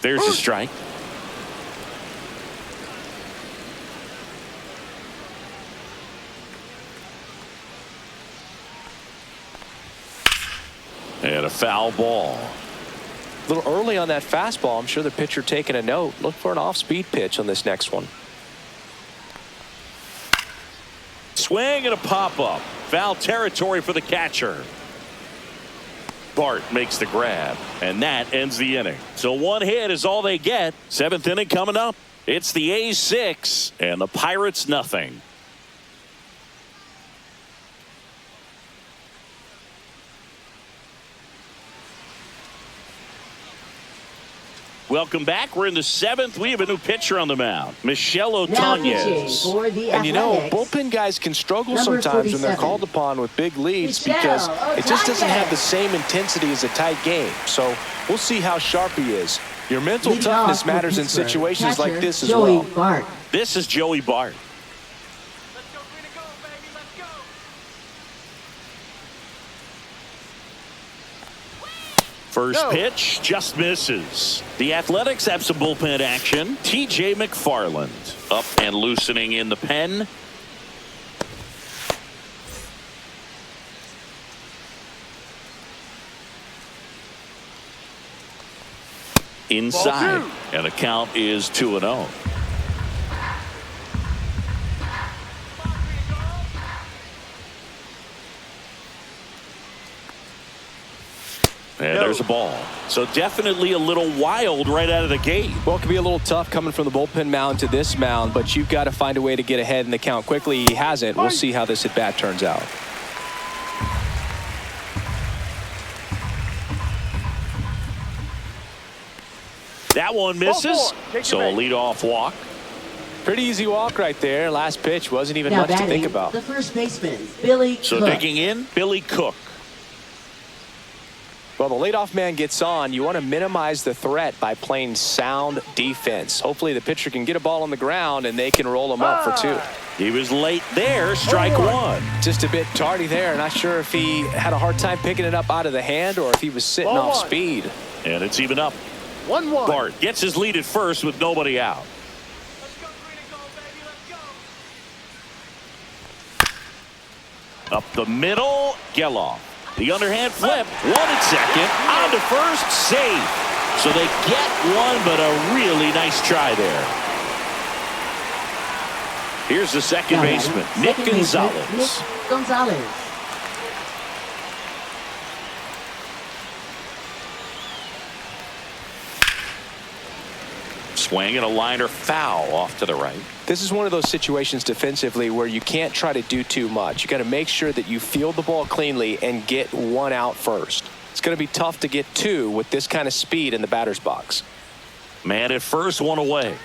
There's a strike. And a foul ball. A little early on that fastball. I'm sure the pitcher taking a note. Look for an off-speed pitch on this next one. Swing and a pop-up. Foul territory for the catcher. Bart makes the grab, and that ends the inning. So one hit is all they get. 7th inning coming up. It's the A's 6 and the Pirates nothing. Welcome back. We're in the 7th. We have a new pitcher on the mound, Michelle Otanez. And you know, bullpen guys can struggle sometimes when they're called upon with big leads because it just doesn't have the same intensity as a tight game. So we'll see how sharp he is. Your mental toughness matters in situations like this as well. This is Joey Bart. Let's go green and gold, baby. Let's go. First pitch just misses. The Athletics have some bullpen action. TJ McFarland up and loosening in the pen. Inside, and the count is 2-0. And there's a ball. So definitely a little wild right out of the gate. Well, it could be a little tough coming from the bullpen mound to this mound, but you've got to find a way to get ahead in the count quickly. He hasn't. We'll see how this at bat turns out. That one misses. So a leadoff walk. Pretty easy walk right there. Last pitch wasn't even much to think about. The first baseman, Billy Cook. So digging in, Billy Cook. Well, the leadoff man gets on. You want to minimize the threat by playing sound defense. Hopefully the pitcher can get a ball on the ground and they can roll him up for 2. He was late there. Strike 1. Just a bit tardy there. Not sure if he had a hard time picking it up out of the hand or if he was sitting off speed. And it's even up. 1-1. Bart gets his lead at first with nobody out. Let's go green and gold, baby. Let's go. Up the middle, Geloff. The underhand flip, 1 at second, on to first, safe. So they get one, but a really nice try there. Here's the second baseman, Nick Gonzalez. Nick Gonzalez. Swing and a liner foul off to the right. This is one of those situations defensively where you can't try to do too much. You got to make sure that you field the ball cleanly and get 1 out first. It's going to be tough to get 2 with this kind of speed in the batter's box. Man at first, 1 away.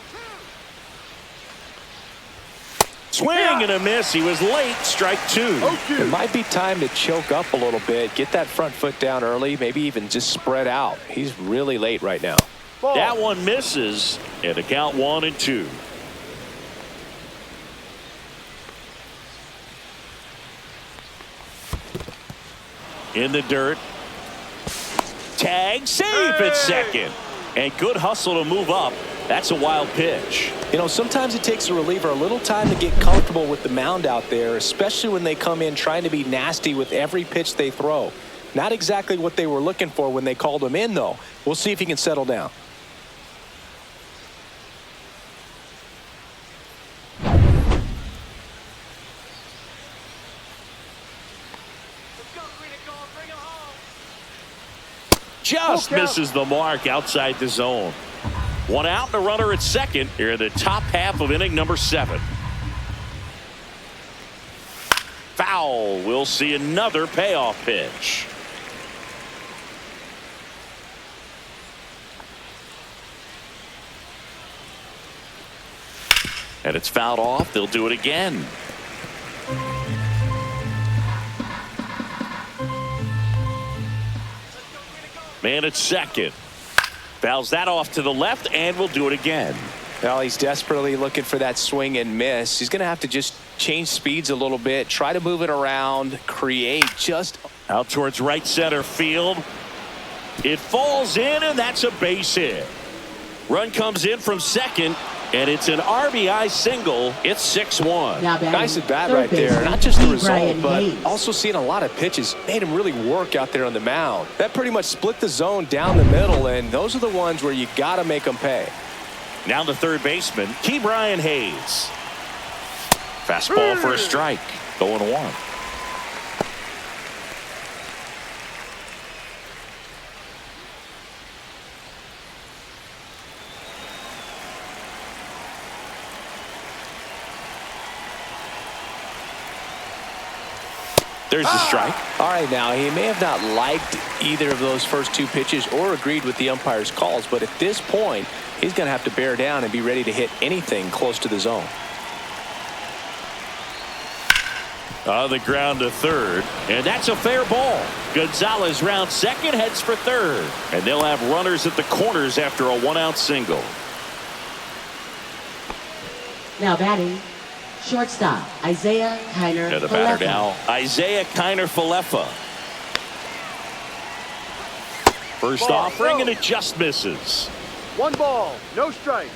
Swing and a miss. He was late. Strike 2. It might be time to choke up a little bit. Get that front foot down early. Maybe even just spread out. He's really late right now. That one misses. And the count 1-2. In the dirt. Tag, safe at second. And good hustle to move up. That's a wild pitch. You know, sometimes it takes a reliever a little time to get comfortable with the mound out there, especially when they come in trying to be nasty with every pitch they throw. Not exactly what they were looking for when they called him in, though. We'll see if he can settle down. Just misses the mark outside the zone. One out and a runner at second here in the top half of inning number 7. Foul. We'll see another payoff pitch. And it's fouled off. They'll do it again. Man at second. Fouls that off to the left, and we'll do it again. Well, he's desperately looking for that swing and miss. He's going to have to just change speeds a little bit, try to move it around, create just... Out towards right center field. It falls in, and that's a base hit. Run comes in from second, and it's an RBI single. It's 6-1. Nice at bat right there. Not just the result, but also seeing a lot of pitches. Made him really work out there on the mound. That pretty much split the zone down the middle, and those are the ones where you got to make them pay. Now the third baseman, Brian Hayes. Fastball for a strike. 0-1. There's the strike. All right, now he may have not liked either of those first 2 pitches or agreed with the umpire's calls, but at this point, he's going to have to bear down and be ready to hit anything close to the zone. On the ground to third, and that's a fair ball. Gonzalez rounds second, heads for third, and they'll have runners at the corners after a 1-out single. Now batting, shortstop Isaiah Kiner. And the batter now, Isaiah Kiner-Falefa. First offering, and it just misses. 1 ball, no strikes.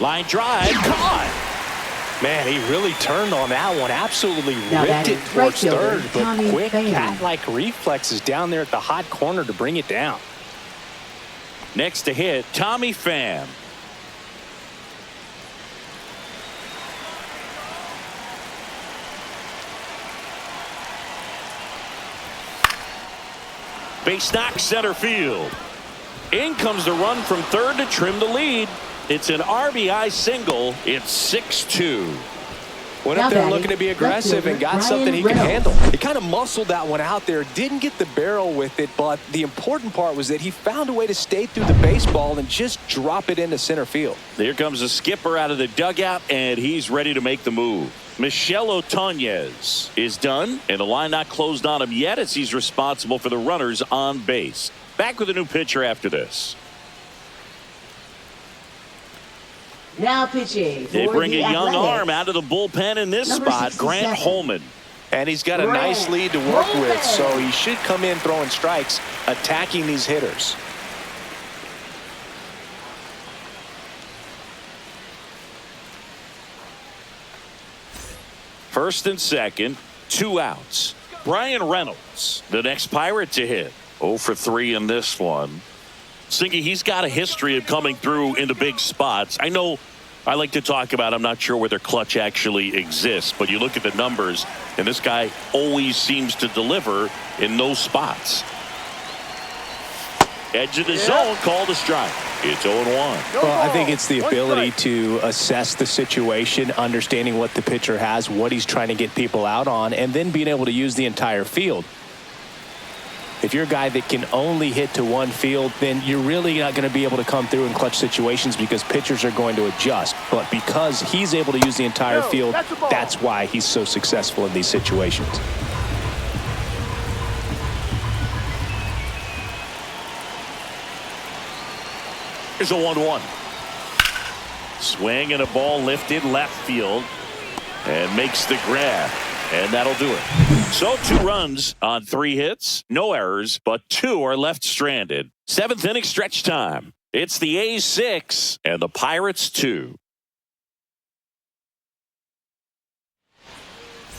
Line drive, caught. Man, he really turned on that one. Absolutely Now ripped it towards third, but Tommy quick Pham. cat-like reflexes down there at the hot corner to bring it down. Next to hit, Tommy Pham. Base knock center field. In comes the run from third to trim the lead. It's an RBI single. It's 6-2. Went up there looking to be aggressive and got something he can handle. He kind of muscled that one out there. Didn't get the barrel with it, but the important part was that he found a way to stay through the baseball and just drop it into center field. Here comes the skipper out of the dugout, and he's ready to make the move. Michel Otonez is done, and the line not closed on him yet as he's responsible for the runners on base. Back with a new pitcher after this. Now pitching. They bring a young arm out of the bullpen in this spot, Grant Holman. And he's got a nice lead to work with, so he should come in throwing strikes, attacking these hitters. First and second, 2 outs. Brian Reynolds, the next Pirate to hit. 0 for 3 in this one. Singy, he's got a history of coming through into big spots. I know I like to talk about, I'm not sure whether clutch actually exists, but you look at the numbers, and this guy always seems to deliver in those spots. Edge of the zone, called a strike. It's 0-1. Well, I think it's the ability to assess the situation, understanding what the pitcher has, what he's trying to get people out on, and then being able to use the entire field. If you're a guy that can only hit to one field, then you're really not going to be able to come through in clutch situations because pitchers are going to adjust. But because he's able to use the entire field, that's why he's so successful in these situations. Here's a 1-1. Swing and a ball lifted left field and makes the grab. And that'll do it. So 2 runs on 3 hits, no errors, but 2 are left stranded. 7th inning stretch time. It's the A's 6 and the Pirates 2.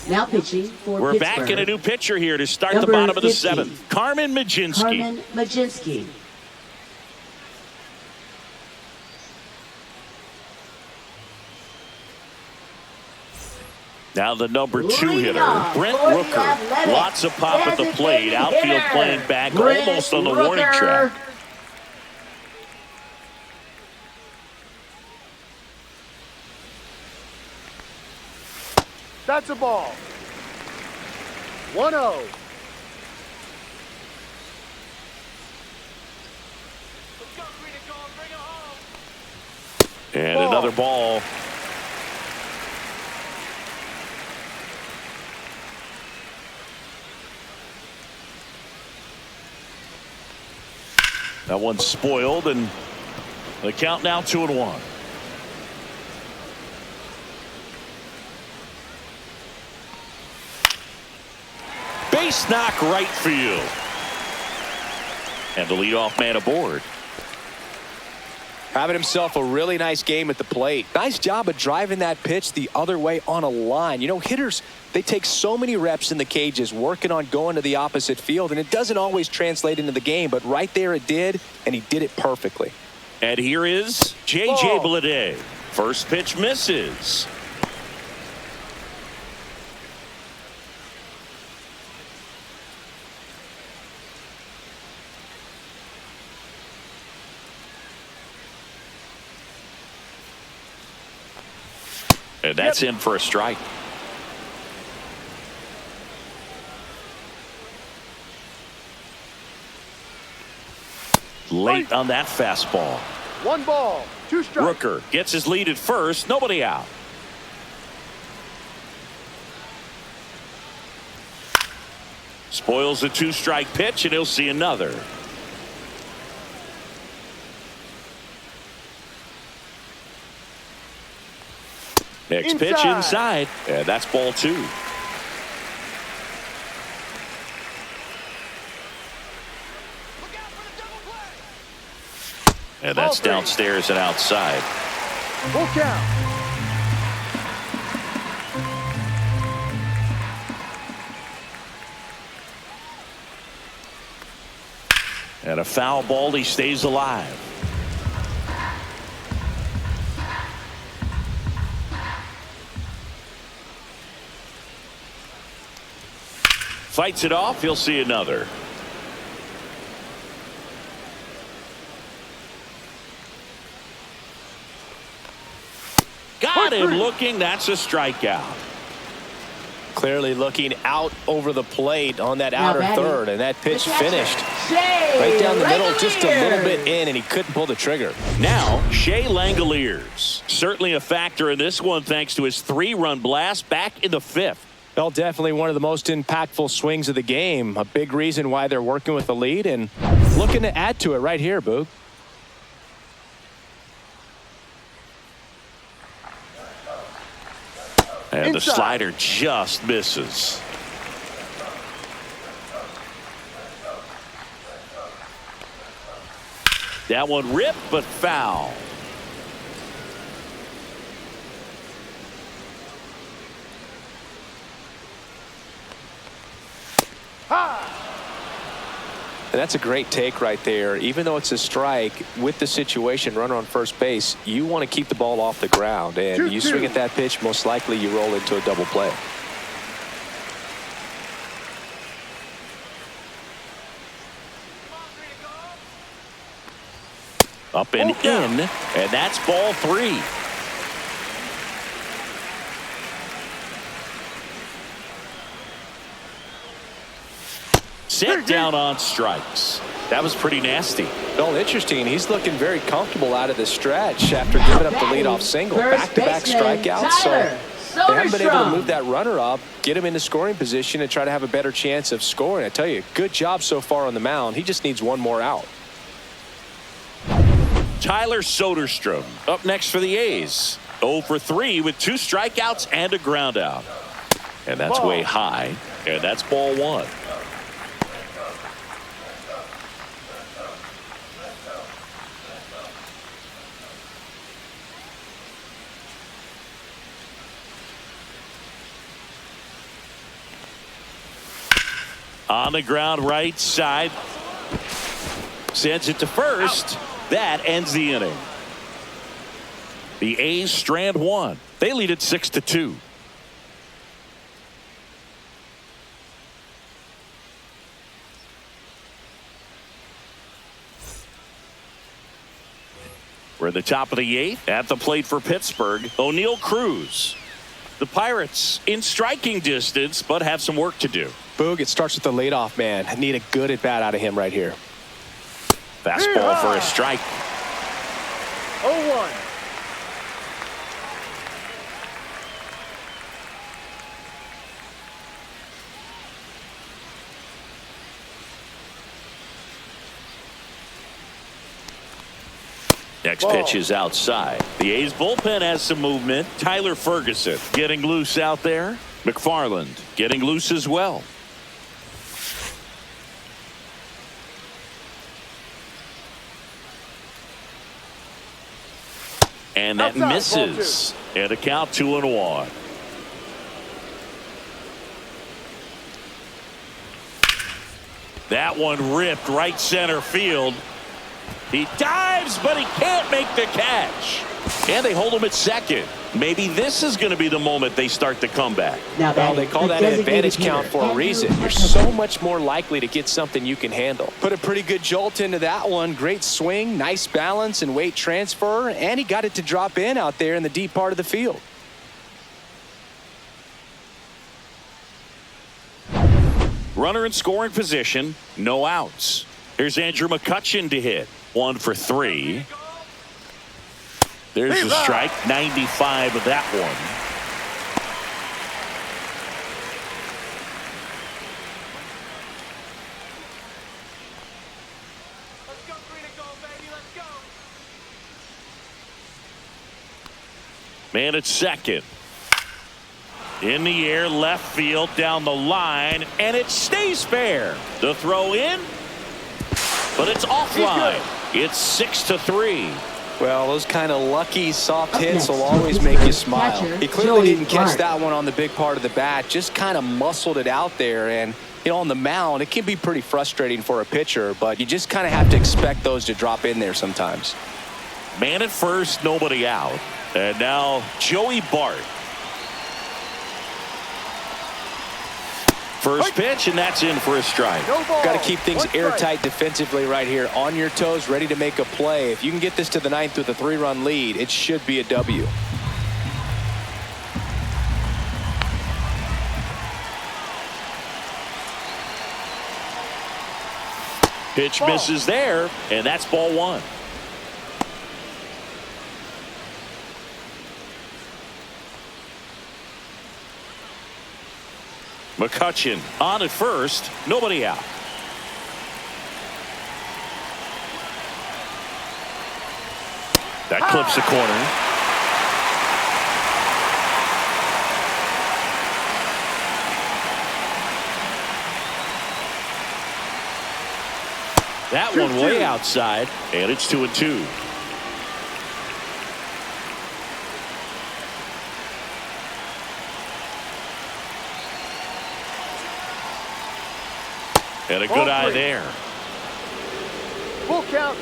Now pitching for We're Pittsburgh. back in a new pitcher here to start Number the bottom of the 50. 7th. Carmen Mlodzinski. Carmen Mlodzinski. Now the number 2 Leading hitter, off Brent for the Rooker. Athletics, Lots of pop at the plate. designated Outfield hitter, playing back Brent almost on the warning Rooker. track. That's a ball. 1-0. Let's go, green and gold, bring it home. And Ball. another ball. That one's spoiled, and the count now 2-1. Base knock right field. And the leadoff man aboard. Having himself a really nice game at the plate. Nice job of driving that pitch the other way on a line. You know, hitters, they take so many reps in the cages working on going to the opposite field, and it doesn't always translate into the game, but right there it did, and he did it perfectly. And here is J.J. Bleday. First pitch misses. And that's in for a strike. Late on that fastball. 1 ball, 2 strikes. Rooker gets his lead at first. Nobody out. Spoils the 2-strike pitch, and he'll see another. Next pitch inside, and that's ball 2. Look out for the double play. And that's Ball 3. downstairs and outside. Full count. And a foul ball, he stays alive. Fights it off, he'll see another. Got him looking, that's a strikeout. Clearly looking out over the plate on that Now outer batting, third, and that pitch the catcher, finished Shea right down the middle, just a little Langeliers. bit in, and he couldn't pull the trigger. Now, Shea Langeliers. Certainly a factor in this one thanks to his 3-run blast back in the 5th. Well, definitely one of the most impactful swings of the game. A big reason why they're working with the lead and looking to add to it right here, Boog. And the slider just misses. That one ripped, but foul. And that's a great take right there. Even though it's a strike, with the situation, runner on first base, you want to keep the ball off the ground. And you swing at that pitch, most likely you roll into a double play. Come on, green and gold. Up and in, and that's ball 3. Set down on strikes. That was pretty nasty. Well, interesting. He's looking very comfortable out of the stretch after giving up the leadoff single. Back-to-back strikeouts. So they haven't been able to move that runner up, get him into scoring position, and try to have a better chance of scoring. I tell you, good job so far on the mound. He just needs one more out. Tyler Soderstrom up next for the A's. 0 for 3 with 2 strikeouts and a ground out. And that's way high. And that's ball 1. On the ground right side. Sends it to first. That ends the inning. The A's strand 1. They lead it 6-2. We're at the top of the 8th. At the plate for Pittsburgh, O'Neal Cruz. The Pirates in striking distance, but have some work to do. Boog, it starts with the leadoff man. I need a good at-bat out of him right here. Fastball for a strike. 0-1. Next pitch is outside. The A's bullpen has some movement. Tyler Ferguson getting loose out there. McFarland getting loose as well. And that misses. And a count 2-1. That one ripped right center field. He dives, but he can't make the catch. And they hold him at second. Maybe this is going to be the moment they start the comeback. Well, they call that an advantage count for a reason. You're so much more likely to get something you can handle. Put a pretty good jolt into that one. Great swing, nice balance and weight transfer, and he got it to drop in out there in the deep part of the field. Runner in scoring position, no outs. Here's Andrew McCutchen to hit. 1 for 3. There's the strike. 95 of that one. Let's go green and gold, baby. Let's go. Man at second. In the air, left field, down the line, and it stays fair. The throw in, but it's offline. It's 6-3. Well, those kind of lucky soft hits will always make you smile. He clearly didn't catch that one on the big part of the bat, just kind of muscled it out there. And, you know, on the mound, it can be pretty frustrating for a pitcher, but you just kind of have to expect those to drop in there sometimes. Man at first, nobody out. And now Joey Bart. First pitch, and that's in for a strike. Got to keep things airtight defensively right here. On your toes, ready to make a play. If you can get this to the 9th with a 3-run lead, it should be a W. Pitch misses there, and that's ball 1. McCutchen on at first, nobody out. That clips the corner. That one way outside, and it's 2-2. And a good eye there. Full count.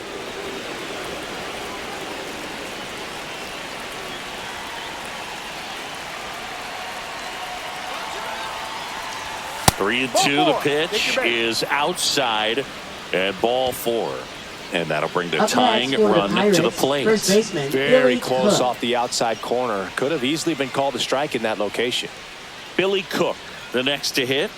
Three and 2. The pitch is outside, and ball 4. And that'll bring the tying run to the plate. Very close off the outside corner. Could have easily been called a strike in that location. Billy Cook, the next to hit.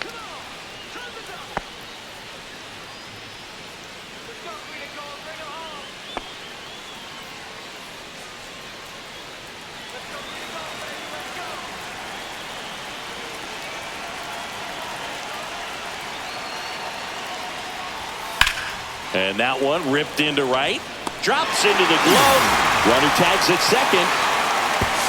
And that one ripped into right. Drops into the glove. Runner tags at second.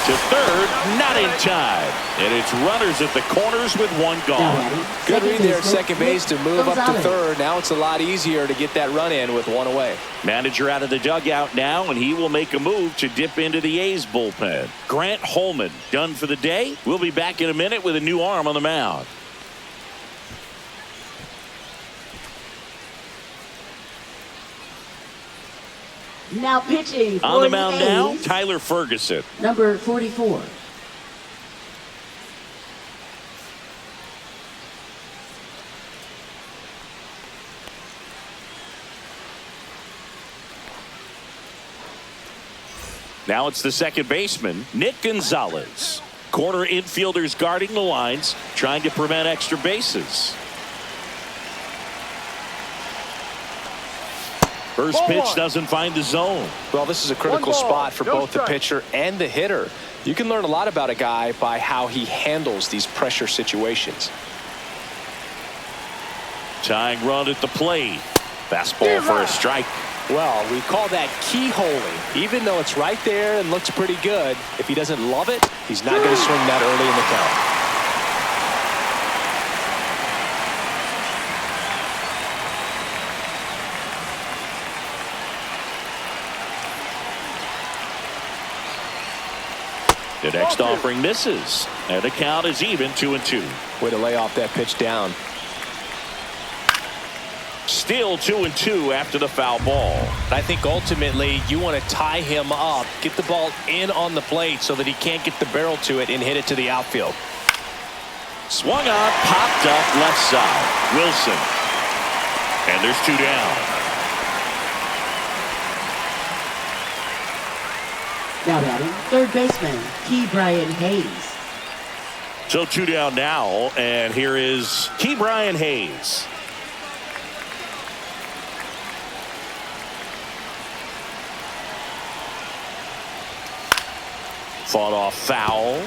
To third, not in time. And it's runners at the corners with one gone. Good read there at second base to move up to third. Now it's a lot easier to get that run in with one away. Manager out of the dugout now, and he will make a move to dip into the A's bullpen. Grant Holman done for the day. We'll be back in a minute with a new arm on the mound. Now pitching on the for mound the now, A's, Tyler Ferguson. number 44. Now it's the second baseman, Nick Gonzalez. Corner infielders guarding the lines, trying to prevent extra bases. First pitch doesn't find the zone. Well, this is a critical spot for both the pitcher and the hitter. You can learn a lot about a guy by how he handles these pressure situations. Tying run at the plate. Fastball for a strike. Well, we call that keyholing. Even though it's right there and looks pretty good, if he doesn't love it, he's not going to swing that early in the count. The next offering misses, and the count is even 2-2. Way to lay off that pitch down. Still 2-2 after the foul ball. I think ultimately you want to tie him up, get the ball in on the plate so that he can't get the barrel to it and hit it to the outfield. Swung on, popped up left side. Wilson. And there's 2 down. Now batting, third baseman, Brian Hayes. So 2 down now, and here is Brian Hayes. Fought off foul.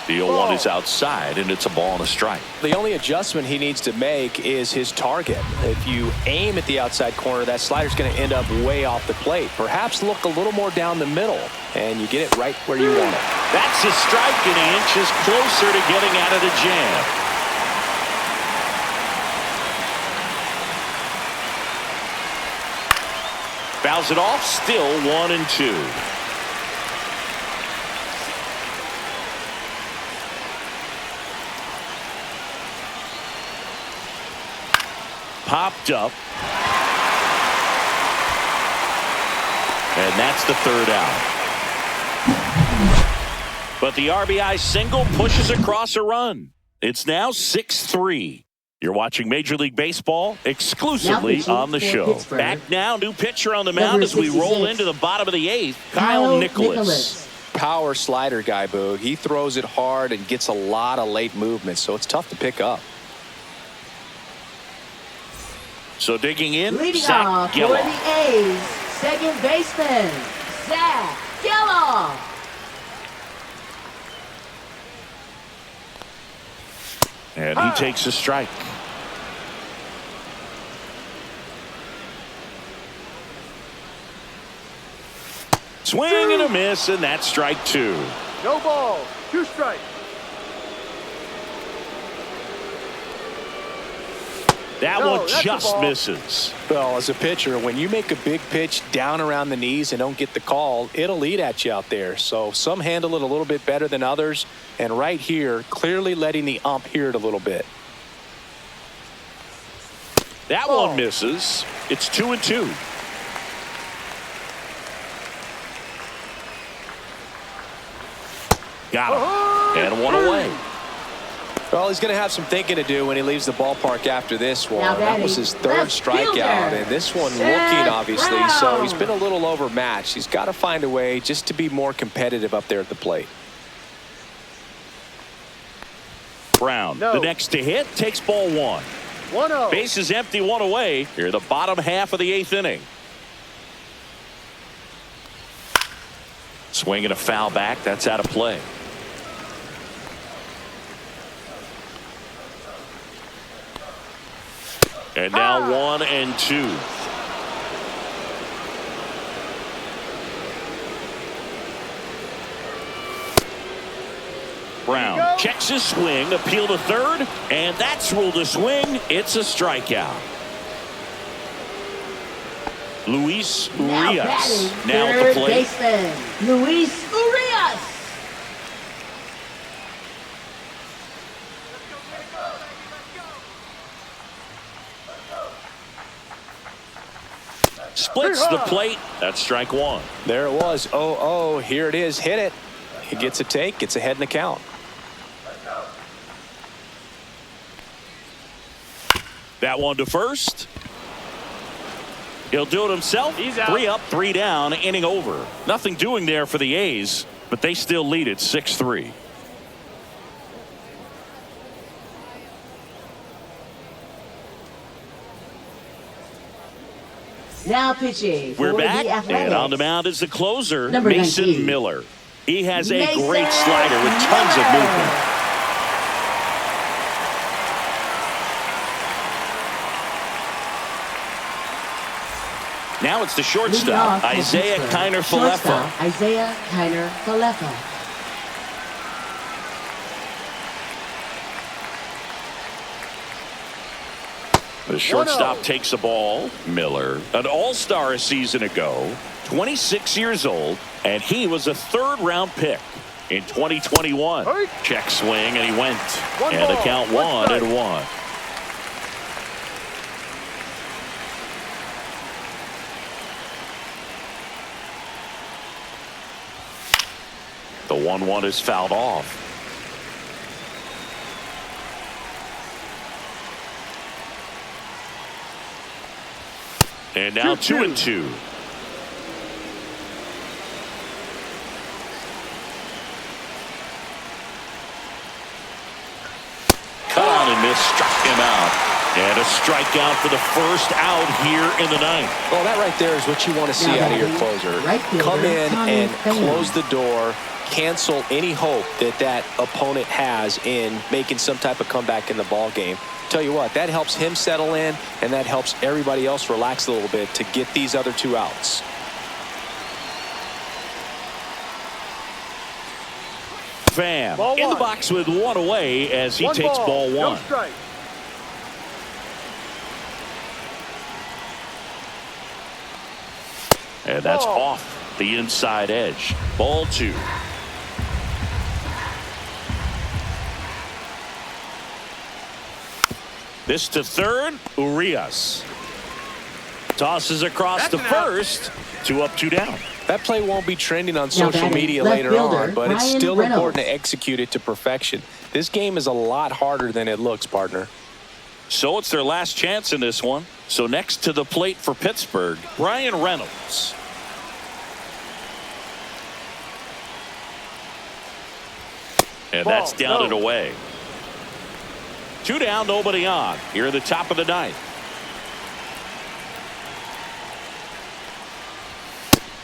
The 0-1 is outside, and it's a ball and a strike. The only adjustment he needs to make is his target. If you aim at the outside corner, that slider's going to end up way off the plate. Perhaps look a little more down the middle, and you get it right where you want it. That's a strike, and he inches closer to getting out of the jam. Fouls it off, still 1-2. Popped up. And that's the third out. But the RBI single pushes across a run. It's now 6-3. You're watching Major League Baseball exclusively on the show. Pittsburgh. Back now, new pitcher on the mound as we roll into the bottom of the 8th. Kyle Nicholas. Power slider guy, Boog. He throws it hard and gets a lot of late movement, so it's tough to pick up. So digging in, Leading Zach off for Geloff. the A's, second baseman, Zach Geloff. And he takes a strike. Swing and a miss, and that's strike 2. No ball. 2 strikes. That No, one that's a just ball. misses. Well, as a pitcher, when you make a big pitch down around the knees and don't get the call, it'll eat at you out there. So some handle it a little bit better than others. And right here, clearly letting the ump hear it a little bit. That one misses. It's 2-2. Got him. And one away. Well, he's going to have some thinking to do when he leaves the ballpark after this one. Now That was his third left strikeout, fielder, and this one Seth looking, obviously. So he's Brown. been a little overmatched. He's got to find a way just to be more competitive up there at the plate. Brown, No. the next to hit, takes ball 1. 1-0. Base is empty, 1 away. Here, the bottom half of the 8th inning. Swing and a foul back. That's out of play. And now 1-2. Brown checks his swing, appeal to third, and that's ruled a swing. It's a strikeout. Luis Now Urias batting, now at the third plate. baseman, Luis Urias. Splits the plate. That's strike 1. There it was. 0-0. Here it is. Hit it. He gets a take. Gets ahead in the count. That one to first. He'll do it himself. He's out. 3 up, 3 down, inning over. Nothing doing there for the A's, but they still lead it 6-3. Now pitching. We're for back, the Athletics. and on the mound is the closer, Number Mason 19. Miller. He has a Mason great slider with tons of Miller. movement. Now it's the Leading shortstop, off for Isaiah Pittsburgh. Kiner-Falefa. Shortstop, Isaiah Kiner-Falefa. The shortstop 1-0. takes a ball. Miller, an all-star a season ago, 26 years old, and he was a third-round pick in 2021. Hey. Check swing, and he went. One And the ball, count 1 strike. 1-1. The 1-1 is fouled off. And now 2-2. Cut on and miss, struck him out. And a strikeout for the first out here in the ninth. Well, that right there is what you want to see Now out of your batting, closer. right fielder, Come in Tommy and Pham. close the door, cancel any hope that that opponent has in making some type of comeback in the ball game. Tell you what, that helps him settle in, and that helps everybody else relax a little bit to get these other 2 outs. Pham Ball in the one. box with 1 away as he 1 takes ball 1. No strike. And that's Ball. off the inside edge. Ball 2. This to third. Urias tosses across That's to an out. first. 2 up, 2 down. That play won't be trending on social batting, media left later fielder, on, but it's Ryan still Reynolds. important to execute it to perfection. This game is a lot harder than it looks, partner. So it's their last chance in this one. So next to the plate for Pittsburgh, Ryan Reynolds. And that's Ball, down no. and away. 2 down, nobody on. Here at the top of the ninth.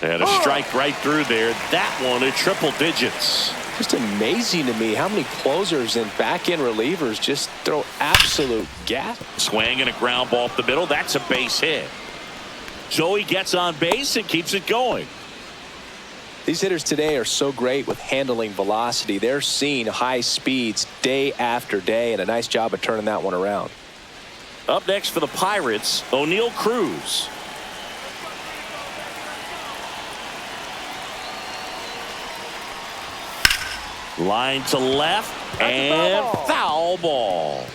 And a strike right through there. That one at triple digits. Just amazing to me how many closers and back-end relievers just throw absolute gas. Swing and a ground ball up the middle. That's a base hit. So he gets on base and keeps it going. These hitters today are so great with handling velocity. They're seeing high speeds day after day, and a nice job of turning that one around. Up next for the Pirates, O'Neal Cruz. Line to left and foul ball.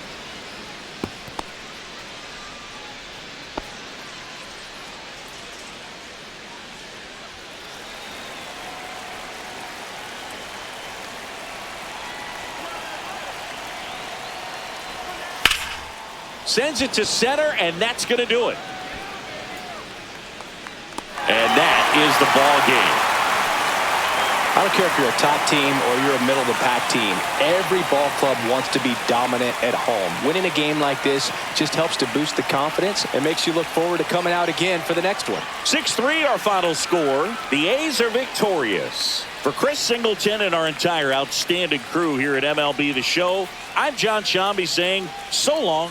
Sends it to center, and that's going to do it. And that is the ball game. I don't care if you're a top team or you're a middle-of-the-pack team. Every ball club wants to be dominant at home. Winning a game like this just helps to boost the confidence and makes you look forward to coming out again for the next one. 6-3 our final score. The A's are victorious. For Chris Singleton and our entire outstanding crew here at MLB The Show, I'm John Shambi saying so long